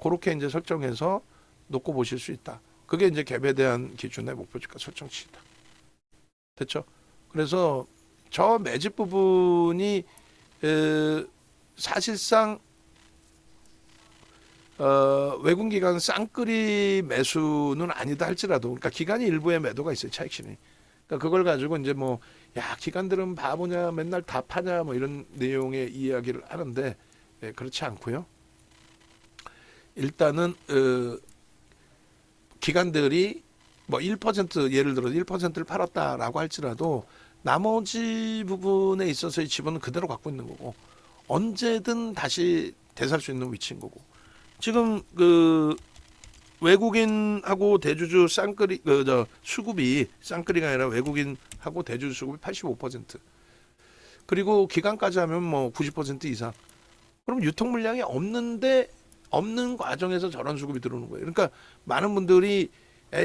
그렇게 이제 설정해서 놓고 보실 수 있다. 그게 이제 갭에 대한 기준의 목표 주가 설정치다. 됐죠? 그래서 저 매집 부분이 사실상 외국 기관 쌍끌이 매수는 아니다 할지라도 그러니까 기관이 일부의 매도가 있어요. 차익실이. 그러니까 그걸 가지고 이제 뭐 야 기관들은 바보냐 맨날 다 파냐 뭐 이런 내용의 이야기를 하는데 그렇지 않고요. 일단은 기관들이 뭐 1% 예를 들어 1%를 팔았다라고 할지라도 나머지 부분에 있어서의 지분은 그대로 갖고 있는 거고 언제든 다시 되살 수 있는 위치인 거고 지금 그 외국인하고 대주주 쌍끌이 수급이 쌍끌이가 아니라 외국인하고 대주주 수급이 85% 그리고 기간까지 하면 뭐 90% 이상 그럼 유통 물량이 없는 과정에서 저런 수급이 들어오는 거예요. 그러니까 많은 분들이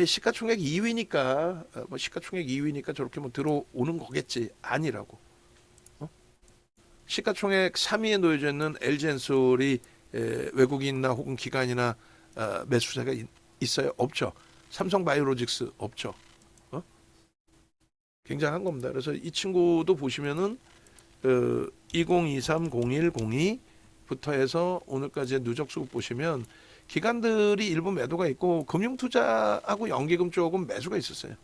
시가총액 2위니까 뭐 시가총액 2위니까 저렇게 뭐 들어오는 거겠지 아니라고. 시가총액 3위에 놓여져 있는 LG엔솔이 외국인이나 혹은 기관이나 매수세가 있어요? 없죠. 삼성바이오로직스 없죠. 굉장한 겁니다. 그래서 이 친구도 보시면은 2023-01-02부터 해서 오늘까지의 누적 수급 보시면 기관들이 일부 매도가 있고 금융투자하고 연기금 쪽은 매수가 있었어요.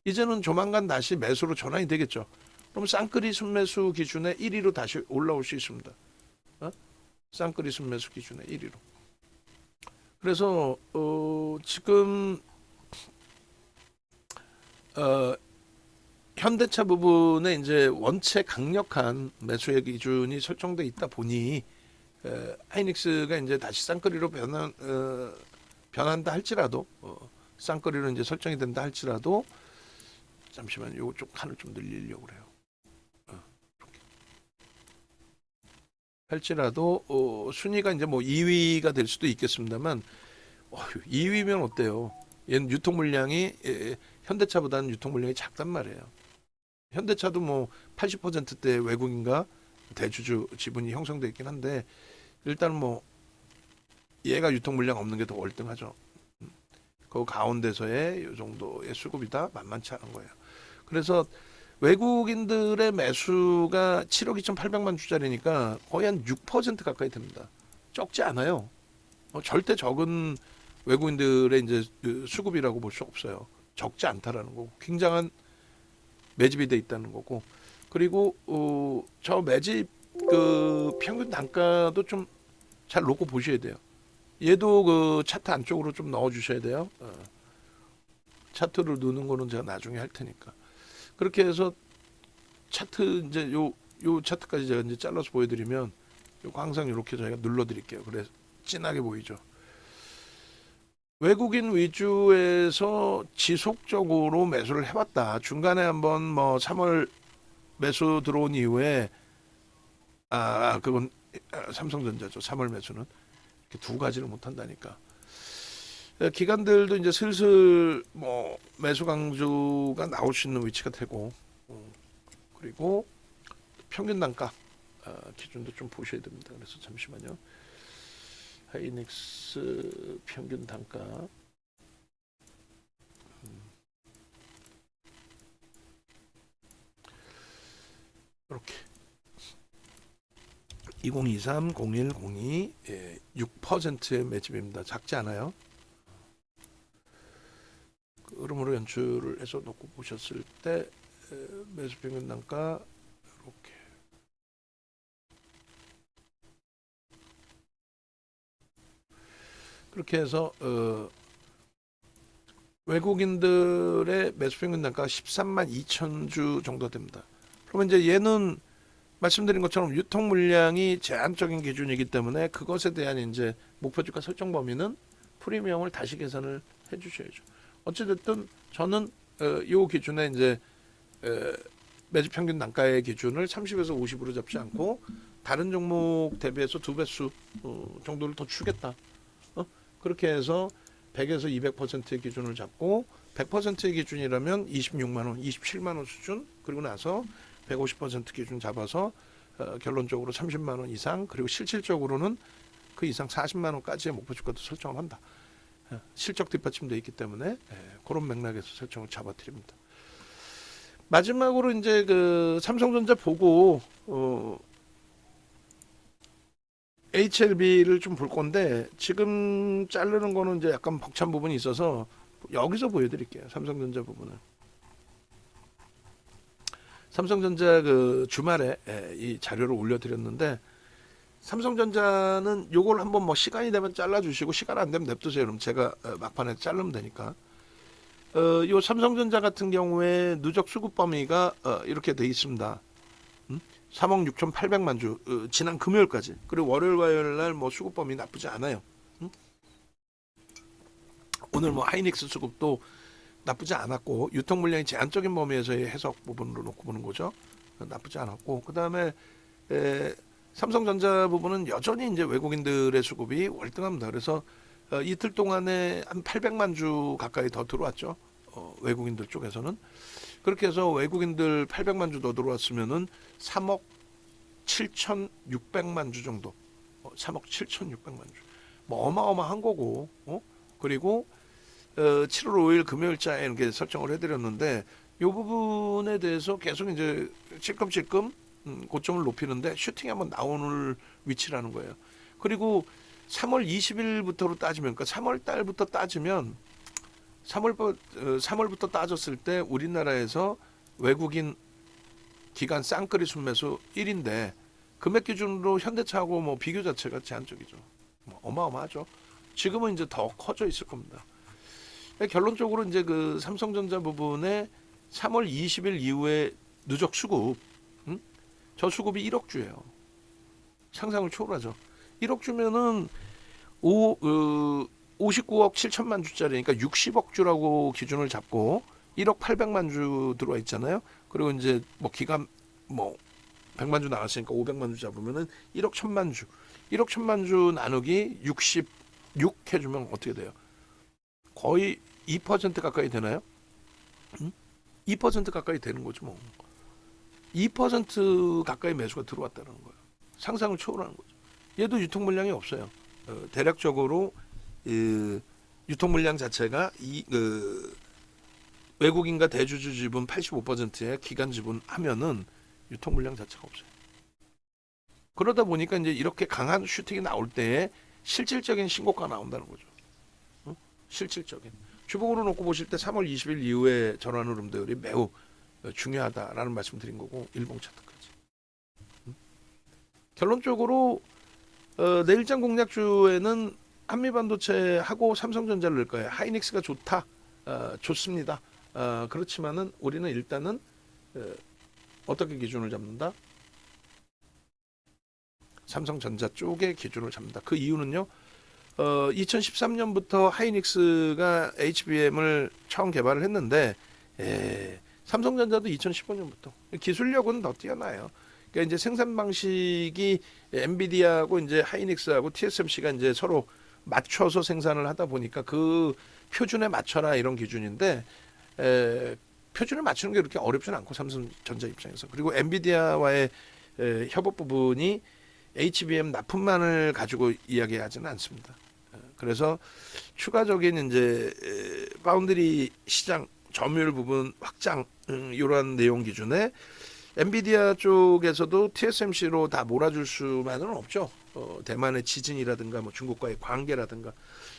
이제는 조만간 다시 매수로 전환이 되겠죠. 그럼 쌍끌이 순매수 기준에 1위로 다시 올라올 수 있습니다. 쌍끌이 순매수 기준에 1위로. 그래서 지금 현대차 부분에 이제 원체 강력한 매수의 기준이 설정돼 있다 보니 하이닉스가 이제 다시 쌍끌이로 변한다 할지라도 쌍끌이로 이제 설정이 된다 할지라도 잠시만 요쪽 칸을 좀 늘리려고 그래요. 이렇게. 할지라도 순위가 이제 뭐 2위가 될 수도 있겠습니다만 2위면 어때요? 얘는 유통 물량이 현대차보다는 유통 물량이 작단 말이에요. 현대차도 뭐 80%대 외국인과 대주주 지분이 형성돼 있긴 한데 일단 뭐 얘가 유통 물량 없는 게 더 월등하죠. 그 가운데서의 이 정도의 수급이다 만만치 않은 거예요. 그래서 외국인들의 매수가 7억 2,800만 주짜리니까 거의 한 6% 가까이 됩니다. 적지 않아요. 절대 적은 외국인들의 이제 수급이라고 볼 수 없어요. 적지 않다라는 거고 굉장한 매집이 돼 있다는 거고 그리고 저 매집 그 평균 단가도 좀 잘 놓고 보셔야 돼요. 얘도 그 차트 안쪽으로 좀 넣어 주셔야 돼요. 차트를 넣는 거는 제가 나중에 할 테니까. 그렇게 해서 차트 이제 요 차트까지 제가 이제 잘라서 보여드리면 요거 항상 이렇게 저희가 눌러드릴게요. 그래서 진하게 보이죠. 외국인 위주에서 지속적으로 매수를 해왔다. 중간에 한번 뭐 3월 매수 들어온 이후에 그건 삼성전자죠. 3월 매수는 이렇게 두 가지를 못 한다니까. 기관들도 이제 슬슬 뭐 매수 강조가 나올 수 있는 위치가 되고 그리고 평균 단가 기준도 좀 보셔야 됩니다. 그래서 잠시만요. 하이닉스 평균 단가 이렇게 2023 0102 6%의 매집입니다. 작지 않아요. 그 흐름으로 연출을 해서 놓고 보셨을 때 매수 평균 단가 이렇게 그렇게 해서 외국인들의 매수 평균 단가가 13만 2천 주 정도 됩니다. 그러면 이제 얘는 말씀드린 것처럼 유통 물량이 제한적인 기준이기 때문에 그것에 대한 이제 목표 주가 설정 범위는 프리미엄을 다시 계산을 해 주셔야죠. 어찌됐든 저는 이 기준에 이제 매집 평균 단가의 기준을 30에서 50으로 잡지 않고 다른 종목 대비해서 2배수 정도를 더 주겠다. 그렇게 해서 100에서 200%의 기준을 잡고 100%의 기준이라면 26만 원, 27만 원 수준 그리고 나서 150% 기준 잡아서 결론적으로 30만 원 이상 그리고 실질적으로는 그 이상 40만 원까지의 목표 주가도 설정을 한다. 실적 뒷받침되어 있기 때문에 그런 맥락에서 설정을 잡아드립니다. 마지막으로 이제 그 삼성전자 보고 HLB를 좀 볼 건데 지금 자르는 거는 이제 약간 벅찬 부분이 있어서 여기서 보여드릴게요. 삼성전자 부분은. 삼성전자 그 주말에 이 자료를 올려드렸는데 삼성전자는 요걸 한번 뭐 시간이 되면 잘라주시고 시간 안 되면 냅두세요. 그럼 제가 막판에 자르면 되니까. 요 삼성전자 같은 경우에 누적 수급 범위가 이렇게 돼 있습니다. 3억 6,800만 주 지난 금요일까지 그리고 월요일 화요일 날 뭐 수급 범위 나쁘지 않아요. 오늘 뭐 하이닉스 수급도 나쁘지 않았고 유통 물량이 제한적인 범위에서의 해석 부분으로 놓고 보는 거죠. 나쁘지 않았고 그 다음에 삼성전자 부분은 여전히 이제 외국인들의 수급이 월등합니다. 그래서 이틀 동안에 한 800만 주 가까이 더 들어왔죠. 외국인들 쪽에서는 그렇게 해서 외국인들 800만 주 더 들어왔으면은 3억 7,600만 주 정도, 3억 7,600만 주, 뭐 어마어마한 거고, 그리고 7월 5일 금요일자에 이렇게 설정을 해드렸는데 이 부분에 대해서 계속 이제 찔끔찔끔 고점을 높이는데 슈팅이 한번 나오는 위치라는 거예요. 그리고 3월 20일부터로 따지면, 그러니까 3월 달부터 따지면 3월부터 따졌을 때 우리나라에서 외국인 기관 쌍끌이 순매수 1인데 금액 기준으로 현대차하고 뭐 비교 자체가 제한적이죠. 뭐 어마어마하죠. 지금은 이제 더 커져 있을 겁니다. 결론적으로 이제 그 삼성전자 부분에 3월 20일 이후에 누적 수급, 저 수급이 1억 주예요. 상상을 초월하죠. 1억 주면은 59억 7천만 주짜리, 그러니까 60억 주라고 기준을 잡고 1억 800만 주 들어와 있잖아요. 그리고 이제 뭐 기간 뭐 100만 주 나왔으니까 500만 주 잡으면은 1억 1000만 주. 1억 1000만 주 나누기 66 해주면 어떻게 돼요? 거의 2% 가까이 되나요? 2% 가까이 되는 거죠 뭐. 2% 가까이 매수가 들어왔다는 거예요. 상상을 초월하는 거죠. 얘도 유통 물량이 없어요. 대략적으로 유통 물량 자체가 외국인과 대주주 지분 85%의 기간 지분 하면은 유통 물량 자체가 없어요. 그러다 보니까 이제 이렇게 강한 슈팅이 나올 때에 실질적인 신고가 나온다는 거죠. 실질적인. 주봉으로 놓고 보실 때 3월 20일 이후에 전환 흐름들이 매우 중요하다라는 말씀 드린 거고, 일봉 차트까지. 결론적으로 내일장 공략주에는 한미반도체하고 삼성전자를 넣을 거예요. 하이닉스가 좋다, 좋습니다. 그렇지만은 우리는 일단은 어떻게 기준을 잡는다? 삼성전자 쪽의 기준을 잡는다. 그 이유는요. 2013년부터 하이닉스가 HBM을 처음 개발을 했는데 삼성전자도 2015년부터 기술력은 더 뛰어나요. 그러니까 이제 생산 방식이 엔비디아하고 이제 하이닉스하고 TSMC가 이제 서로 맞춰서 생산을 하다 보니까 그 표준에 맞춰라 이런 기준인데 표준을 맞추는 게 그렇게 어렵지는 않고 삼성전자 입장에서. 그리고 엔비디아와의 협업 부분이 HBM 납품만을 가지고 이야기하지는 않습니다. 그래서 추가적인 이제 파운드리 시장 점유율 부분 확장 이러한 내용 기준에 엔비디아 쪽에서도 TSMC로 다 몰아줄 수만은 없죠. 대만의 지진이라든가 뭐 중국과의 관계라든가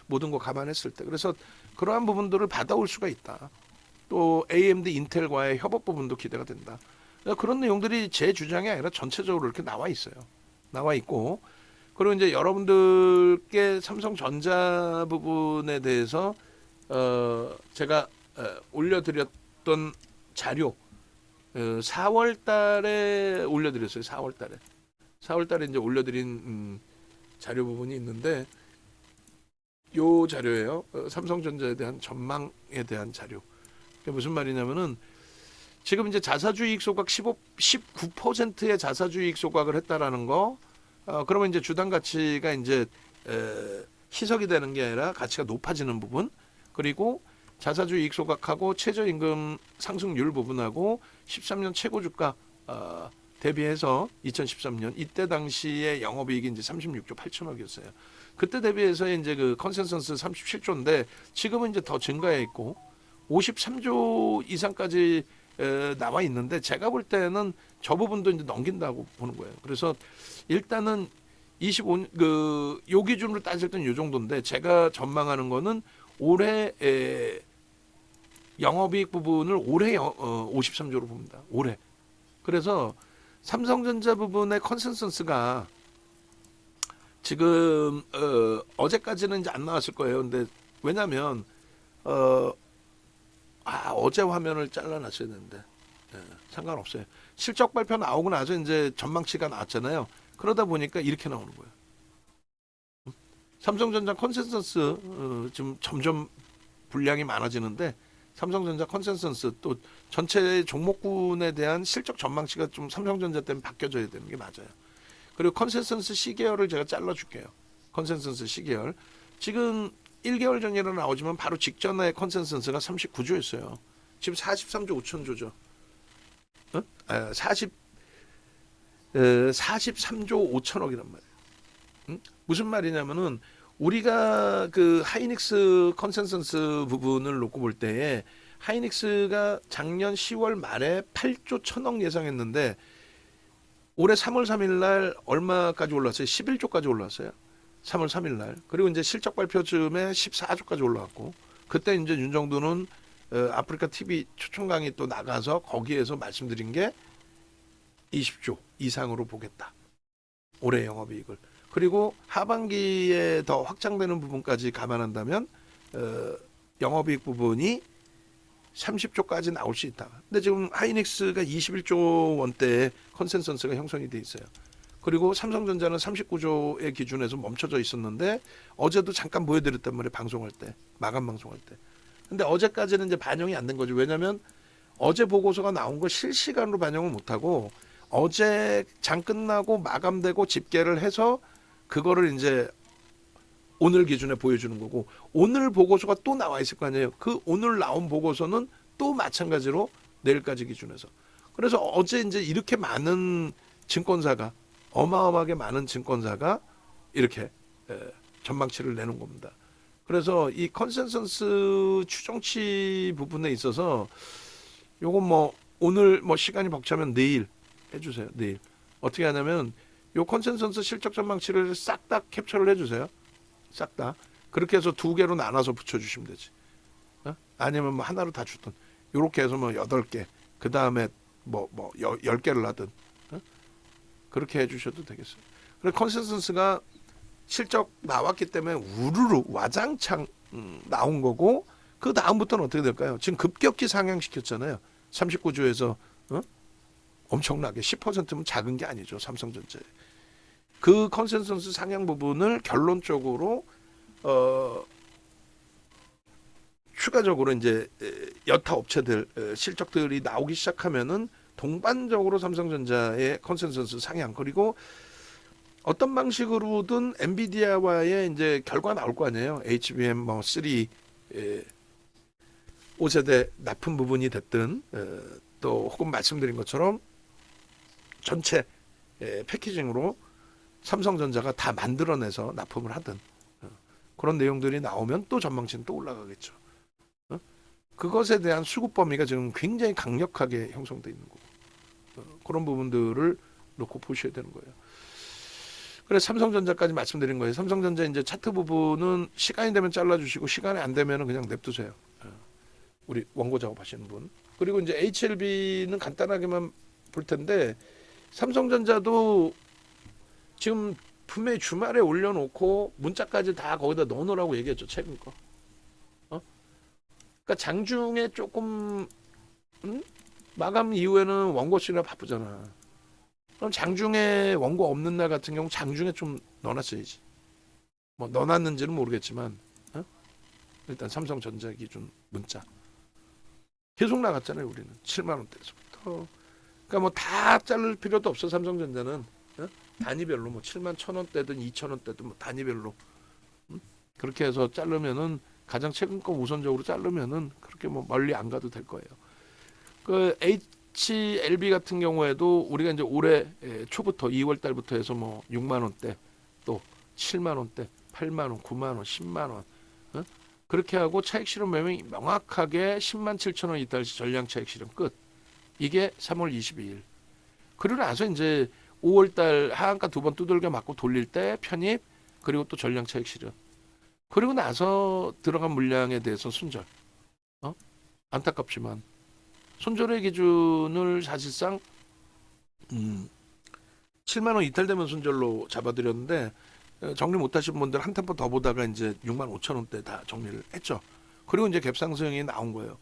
모든 거 감안했을 때. 그래서 그러한 부분들을 받아올 수가 있다. 또 AMD 인텔과의 협업 부분도 기대가 된다. 그런 내용들이 제 주장이 아니라 전체적으로 이렇게 나와 있어요. 나와 있고, 그리고 이제 여러분들께 삼성전자 부분에 대해서 제가 올려드렸던 자료 4월달에 올려드렸어요. 4월달에 이제 올려드린 자료 부분이 있는데 요 자료예요. 삼성전자에 대한 전망에 대한 자료. 그게 무슨 말이냐면은 지금 이제 자사주이익 소각 19%의 자사주이익 소각을 했다라는 거. 그러면 이제 주당 가치가 이제 희석이 되는 게 아니라 가치가 높아지는 부분. 그리고 자사주이익 소각하고 최저임금 상승률 부분하고 13년 최고 주가 대비해서 2013년 이때 당시에 영업이익이 이제 36조 8천억이었어요. 그때 대비해서 이제 그 컨센서스 37조인데 지금은 이제 더 증가해 있고 53조 이상까지 나와 있는데 제가 볼 때는 저 부분도 이제 넘긴다고 보는 거예요. 그래서 일단은 25 요 기준으로 따질 때는 요 정도인데 제가 전망하는 거는 올해 영업이익 부분을 올해 53조로 봅니다. 올해. 그래서 삼성전자 부분의 컨센서스가 지금 어제까지는 이제 안 나왔을 거예요. 근데 왜냐면 어제 화면을 잘라놨어야 되는데 상관없어요. 실적 발표 나오고 나서 이제 전망치가 나왔잖아요. 그러다 보니까 이렇게 나오는 거예요. 삼성전자 컨센서스 지금 점점 분량이 많아지는데 삼성전자 컨센서스 또 전체 종목군에 대한 실적 전망치가 좀 삼성전자 때문에 바뀌어져야 되는 게 맞아요. 그리고 컨센서스 시계열을 제가 잘라줄게요. 컨센서스 시계열. 지금 1개월 전이라 나오지만 바로 직전에 컨센서스가 39조였어요. 지금 43조 5천조죠. 43조 5천억이란 말이에요. 무슨 말이냐면은 우리가 그 하이닉스 컨센서스 부분을 놓고 볼 때에 하이닉스가 작년 10월 말에 8조 1천억 예상했는데 올해 3월 3일 날 얼마까지 올랐어요? 11조까지 올랐어요. 3월 3일 날. 그리고 이제 실적 발표쯤에 14조까지 올라왔고 그때 이제 윤정두는 아프리카 TV 초청 강의 또 나가서 거기에서 말씀드린 게 20조 이상으로 보겠다. 올해 영업이익을. 그리고 하반기에 더 확장되는 부분까지 감안한다면 영업이익 부분이 30조까지 나올 수 있다. 근데 지금 하이닉스가 21조 원대의 컨센서스가 형성이 돼 있어요. 그리고 삼성전자는 39조의 기준에서 멈춰져 있었는데 어제도 잠깐 보여드렸단 말이에요. 방송할 때, 마감 방송할 때. 근데 어제까지는 이제 반영이 안 된 거죠. 왜냐하면 어제 보고서가 나온 거 실시간으로 반영을 못하고 어제 장 끝나고 마감되고 집계를 해서 그거를 이제 오늘 기준에 보여주는 거고, 오늘 보고서가 또 나와 있을 거 아니에요. 그 오늘 나온 보고서는 또 마찬가지로 내일까지 기준에서. 그래서 어제 이제 이렇게 많은 증권사가, 어마어마하게 많은 증권사가 이렇게 전망치를 내는 겁니다. 그래서 이 컨센서스 추정치 부분에 있어서 요건 뭐 오늘 뭐 시간이 벅차면 내일 해주세요. 내일 어떻게 하냐면 요 컨센서스 실적 전망치를 싹 다 캡처를 해주세요. 싹 다. 그렇게 해서 두 개로 나눠서 붙여주시면 되지. 아니면 뭐 하나로 다 주든. 요렇게 해서 뭐 8개. 그 다음에 뭐 10개를 하든. 그렇게 해주셔도 되겠어요. 그래서 컨센서스가 실적 나왔기 때문에 우르르 와장창 나온 거고, 그 다음부터는 어떻게 될까요? 지금 급격히 상향시켰잖아요. 39조에서 엄청나게 10%면 작은 게 아니죠. 삼성전자에. 그 컨센서스 상향 부분을 결론적으로 추가적으로 이제 여타 업체들 실적들이 나오기 시작하면은 동반적으로 삼성전자의 컨센서스 상향, 그리고 어떤 방식으로든 엔비디아와의 이제 결과 나올 거 아니에요. HBM 뭐 3 5세대 납품 부분이 됐든 또 혹은 말씀드린 것처럼 전체 패키징으로 삼성전자가 다 만들어내서 납품을 하든 그런 내용들이 나오면 또 전망치는 또 올라가겠죠. 그것에 대한 수급 범위가 지금 굉장히 강력하게 형성되어 있는 거고, 그런 부분들을 놓고 보셔야 되는 거예요. 그래서 삼성전자까지 말씀드린 거예요. 삼성전자 이제 차트 부분은 시간이 되면 잘라주시고 시간이 안 되면은 그냥 냅두세요. 우리 원고 작업하시는 분. 그리고 이제 HLB는 간단하게만 볼 텐데, 삼성전자도 지금 분명히 주말에 올려놓고 문자까지 다 거기다 넣어놓으라고 얘기했죠. 최근 거. 그러니까 장중에 조금 마감 이후에는 원고 쓰느라 바쁘잖아. 그럼 장중에 원고 없는 날 같은 경우 장중에 좀 넣어놨어야지. 뭐 넣어놨는지는 모르겠지만 일단 삼성전자 기준 문자 계속 나갔잖아요. 우리는 7만 원대에서부터. 그러니까 뭐 다 자를 필요도 없어. 삼성전자는 단위별로 뭐 7만 1,000원대든 2,000원대든 뭐 단위별로 그렇게 해서 자르면은 가장 최근 거 우선적으로 자르면은 그렇게 뭐 멀리 안 가도 될 거예요. 그 HLB 같은 경우에도 우리가 이제 올해 초부터 2월 달부터 해서 뭐 6만 원대, 또 7만 원대, 8만 원, 9만 원, 10만 원 그렇게 하고 차익 실현 매매 명확하게 10만 7천 원 이달 전량 차익 실현 끝. 이게 3월 22일. 그러고 나서 이제 5월 달 하한가 2번 두들겨 맞고 돌릴 때 편입, 그리고 또 전량 차익 실현. 그리고 나서 들어간 물량에 대해서 손절. 안타깝지만 손절의 기준을 사실상 7만 원 이탈되면 손절로 잡아드렸는데, 정리 못하신 분들 한 템포 더 보다가 이제 6만 5천 원대 다 정리를 했죠. 그리고 이제 갭상승이 나온 거예요.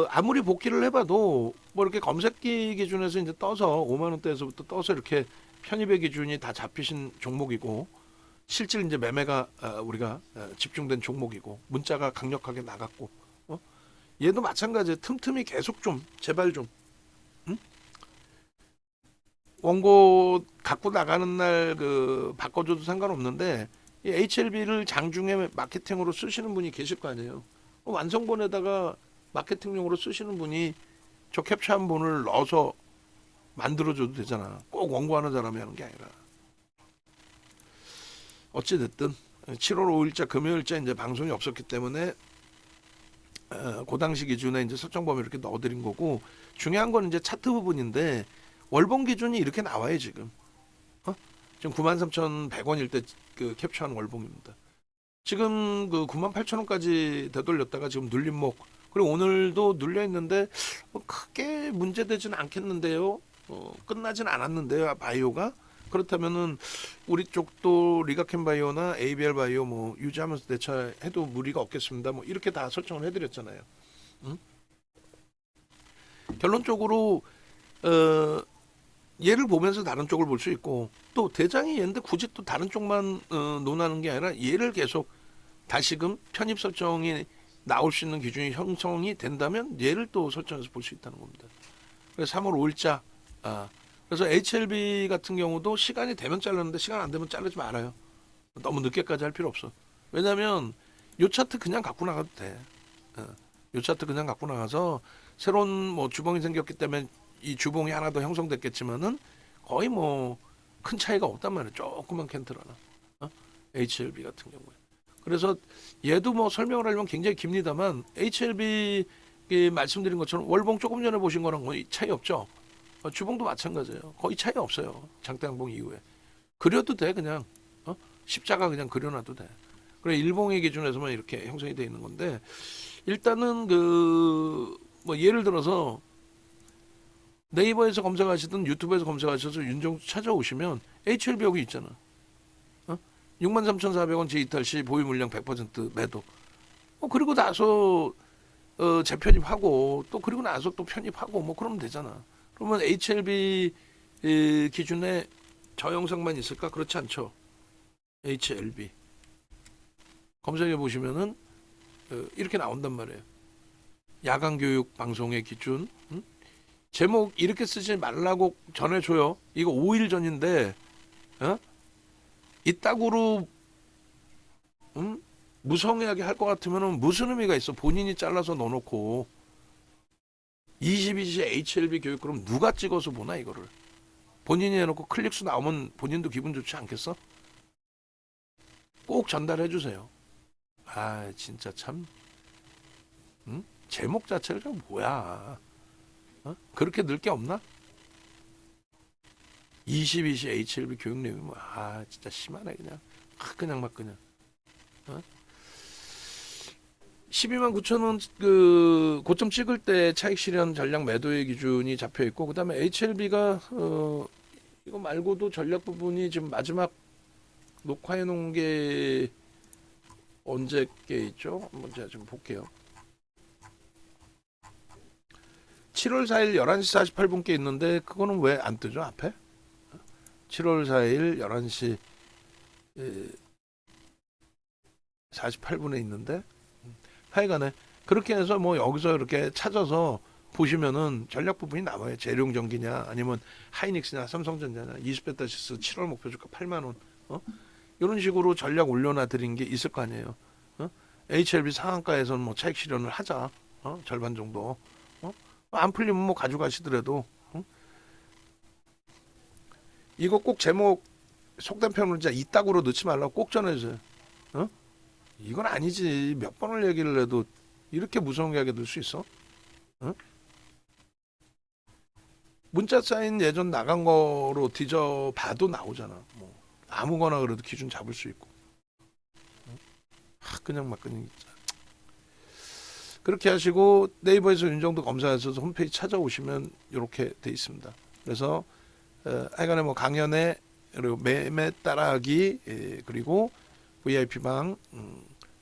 아무리 복귀를 해봐도 뭐 이렇게 검색기 기준에서 이제 떠서 5만 원대에서부터 떠서 이렇게 편입의 기준이 다 잡히신 종목이고, 실질 이제 매매가 우리가 집중된 종목이고, 문자가 강력하게 나갔고, 얘도 마찬가지예요. 틈틈이 계속 좀 제발 좀 원고 갖고 나가는 날 그 바꿔줘도 상관없는데, 이 HLB를 장중에 마케팅으로 쓰시는 분이 계실 거 아니에요. 완성본에다가 마케팅용으로 쓰시는 분이 저 캡처한 본을 넣어서 만들어줘도 되잖아. 꼭 원고하는 사람이 하는 게 아니라. 어찌됐든 7월 5일자 금요일자 이제 방송이 없었기 때문에 그 당시 기준에 이제 설정 범위 이렇게 넣어드린 거고, 중요한 건 이제 차트 부분인데 월봉 기준이 이렇게 나와요 지금. 지금 93,100원일 때 그 캡처한 월봉입니다. 지금 그 98,000원까지 되돌렸다가 지금 눌림목, 그리고 오늘도 눌려 있는데 뭐 크게 문제되지는 않겠는데요. 끝나진 않았는데요, 바이오가. 그렇다면은 우리 쪽도 리가켄 바이오나 ABL 바이오 뭐 유지하면서 대처해도 무리가 없겠습니다. 뭐 이렇게 다 설정을 해드렸잖아요. 응? 결론적으로 얘를 보면서 다른 쪽을 볼 수 있고, 또 대장이 얘인데 굳이 또 다른 쪽만 논하는 게 아니라 얘를 계속 다시금 편입 설정이 나올 수 있는 기준이 형성이 된다면 얘를 또 설정해서 볼 수 있다는 겁니다. 그래서 3월 5일자. 그래서 HLB 같은 경우도 시간이 되면 자르는데 시간 안 되면 자르지 말아요. 너무 늦게까지 할 필요 없어. 왜냐면 요 차트 그냥 갖고 나가도 돼. 요 차트 그냥 갖고 나가서 새로운 뭐 주봉이 생겼기 때문에 이 주봉이 하나 더 형성됐겠지만은 거의 뭐 큰 차이가 없단 말이에요. 조그만 캔틀 하나. HLB 같은 경우에. 그래서 얘도 뭐 설명을 하려면 굉장히 깁니다만 HLB 말씀드린 것처럼 월봉 조금 전에 보신 거랑 거의 차이 없죠. 주봉도 마찬가지예요. 거의 차이 없어요. 장대양봉 이후에. 그려도 돼 그냥. 십자가 그냥 그려놔도 돼. 그래 일봉의 기준에서만 이렇게 형성이 되어 있는 건데, 일단은 그 뭐 예를 들어서 네이버에서 검색하시든 유튜브에서 검색하셔서 윤정수 찾아오시면 HLB 여기 있잖아. 63,400원 재이탈 시 보유 물량 100% 매도. 그리고 나서 재편입하고 또 그리고 나서 또 편입하고 뭐 그러면 되잖아. 그러면 HLB 기준에 저 영상만 있을까? 그렇지 않죠. HLB 검색해 보시면은 이렇게 나온단 말이에요. 야간 교육 방송의 기준. 제목 이렇게 쓰지 말라고 전해줘요. 이거 5일 전인데 이따구로 무성의하게 할 것 같으면 무슨 의미가 있어? 본인이 잘라서 넣어놓고 22시 HLB 교육 그럼 누가 찍어서 보나 이거를? 본인이 해놓고 클릭수 나오면 본인도 기분 좋지 않겠어? 꼭 전달해 주세요. 아 진짜 참 제목 자체가 좀 뭐야? 그렇게 늘 게 없나? 22시 HLB 교육 내용이 뭐, 진짜 심하네 그냥. 그냥 막 그냥. 12만 9천 원 그 고점 찍을 때 차익 실현 전략 매도의 기준이 잡혀 있고, 그다음에 HLB가 이거 말고도 전략 부분이 지금 마지막 녹화해 놓은 게 언제 게 있죠? 한번 제가 좀 볼게요. 7월 4일 11시 48분께 있는데 그거는 왜 안 뜨죠 앞에? 7월 4일 11시 48분에 있는데 하여간에 그렇게 해서 뭐 여기서 이렇게 찾아서 보시면은 전략 부분이 나와요. 재룡전기냐 아니면 하이닉스냐 삼성전자냐 20베타시스 7월 목표 주가 8만 원. 이런 식으로 전략 올려놔 드린 게 있을 거 아니에요. HLB 상한가에서는 뭐 차익 실현을 하자. 절반 정도. 안 풀리면 뭐 가져가시더라도. 이거 꼭 제목 속된 표현으로 진짜 이따구로 넣지 말라고 꼭 전해주세요. 이건 아니지. 몇 번을 얘기를 해도 이렇게 무성하게 넣을 수 있어? 문자 사인 예전 나간 거로 뒤져 봐도 나오잖아. 뭐 아무거나 그래도 기준 잡을 수 있고. 그냥 막 그냥 진짜. 그렇게 하시고 네이버에서 윤정도 검사하셔서 홈페이지 찾아오시면 이렇게 돼 있습니다. 그래서 하여간에 뭐 강연회 그리고 매매 따라하기 그리고 VIP방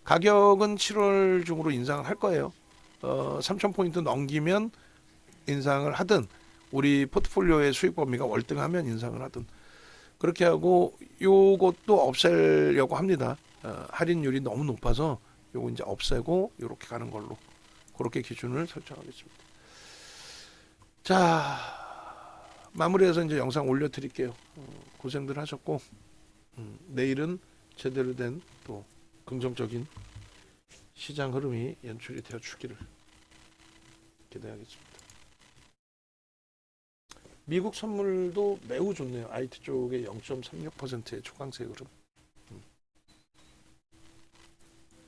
가격은 7월 중으로 인상을 할 거예요. 3,000포인트 넘기면 인상을 하든 우리 포트폴리오의 수익 범위가 월등하면 인상을 하든 그렇게 하고 요것도 없애려고 합니다. 할인율이 너무 높아서 요거 이제 없애고 이렇게 가는 걸로 그렇게 기준을 설정하겠습니다. 자 마무리해서 이제 영상 올려드릴게요. 고생들 하셨고 내일은 제대로 된 또 긍정적인 시장 흐름이 연출이 되어 주기를 기대하겠습니다. 미국 선물도 매우 좋네요. IT 쪽에 0.36%의 초강세 흐름.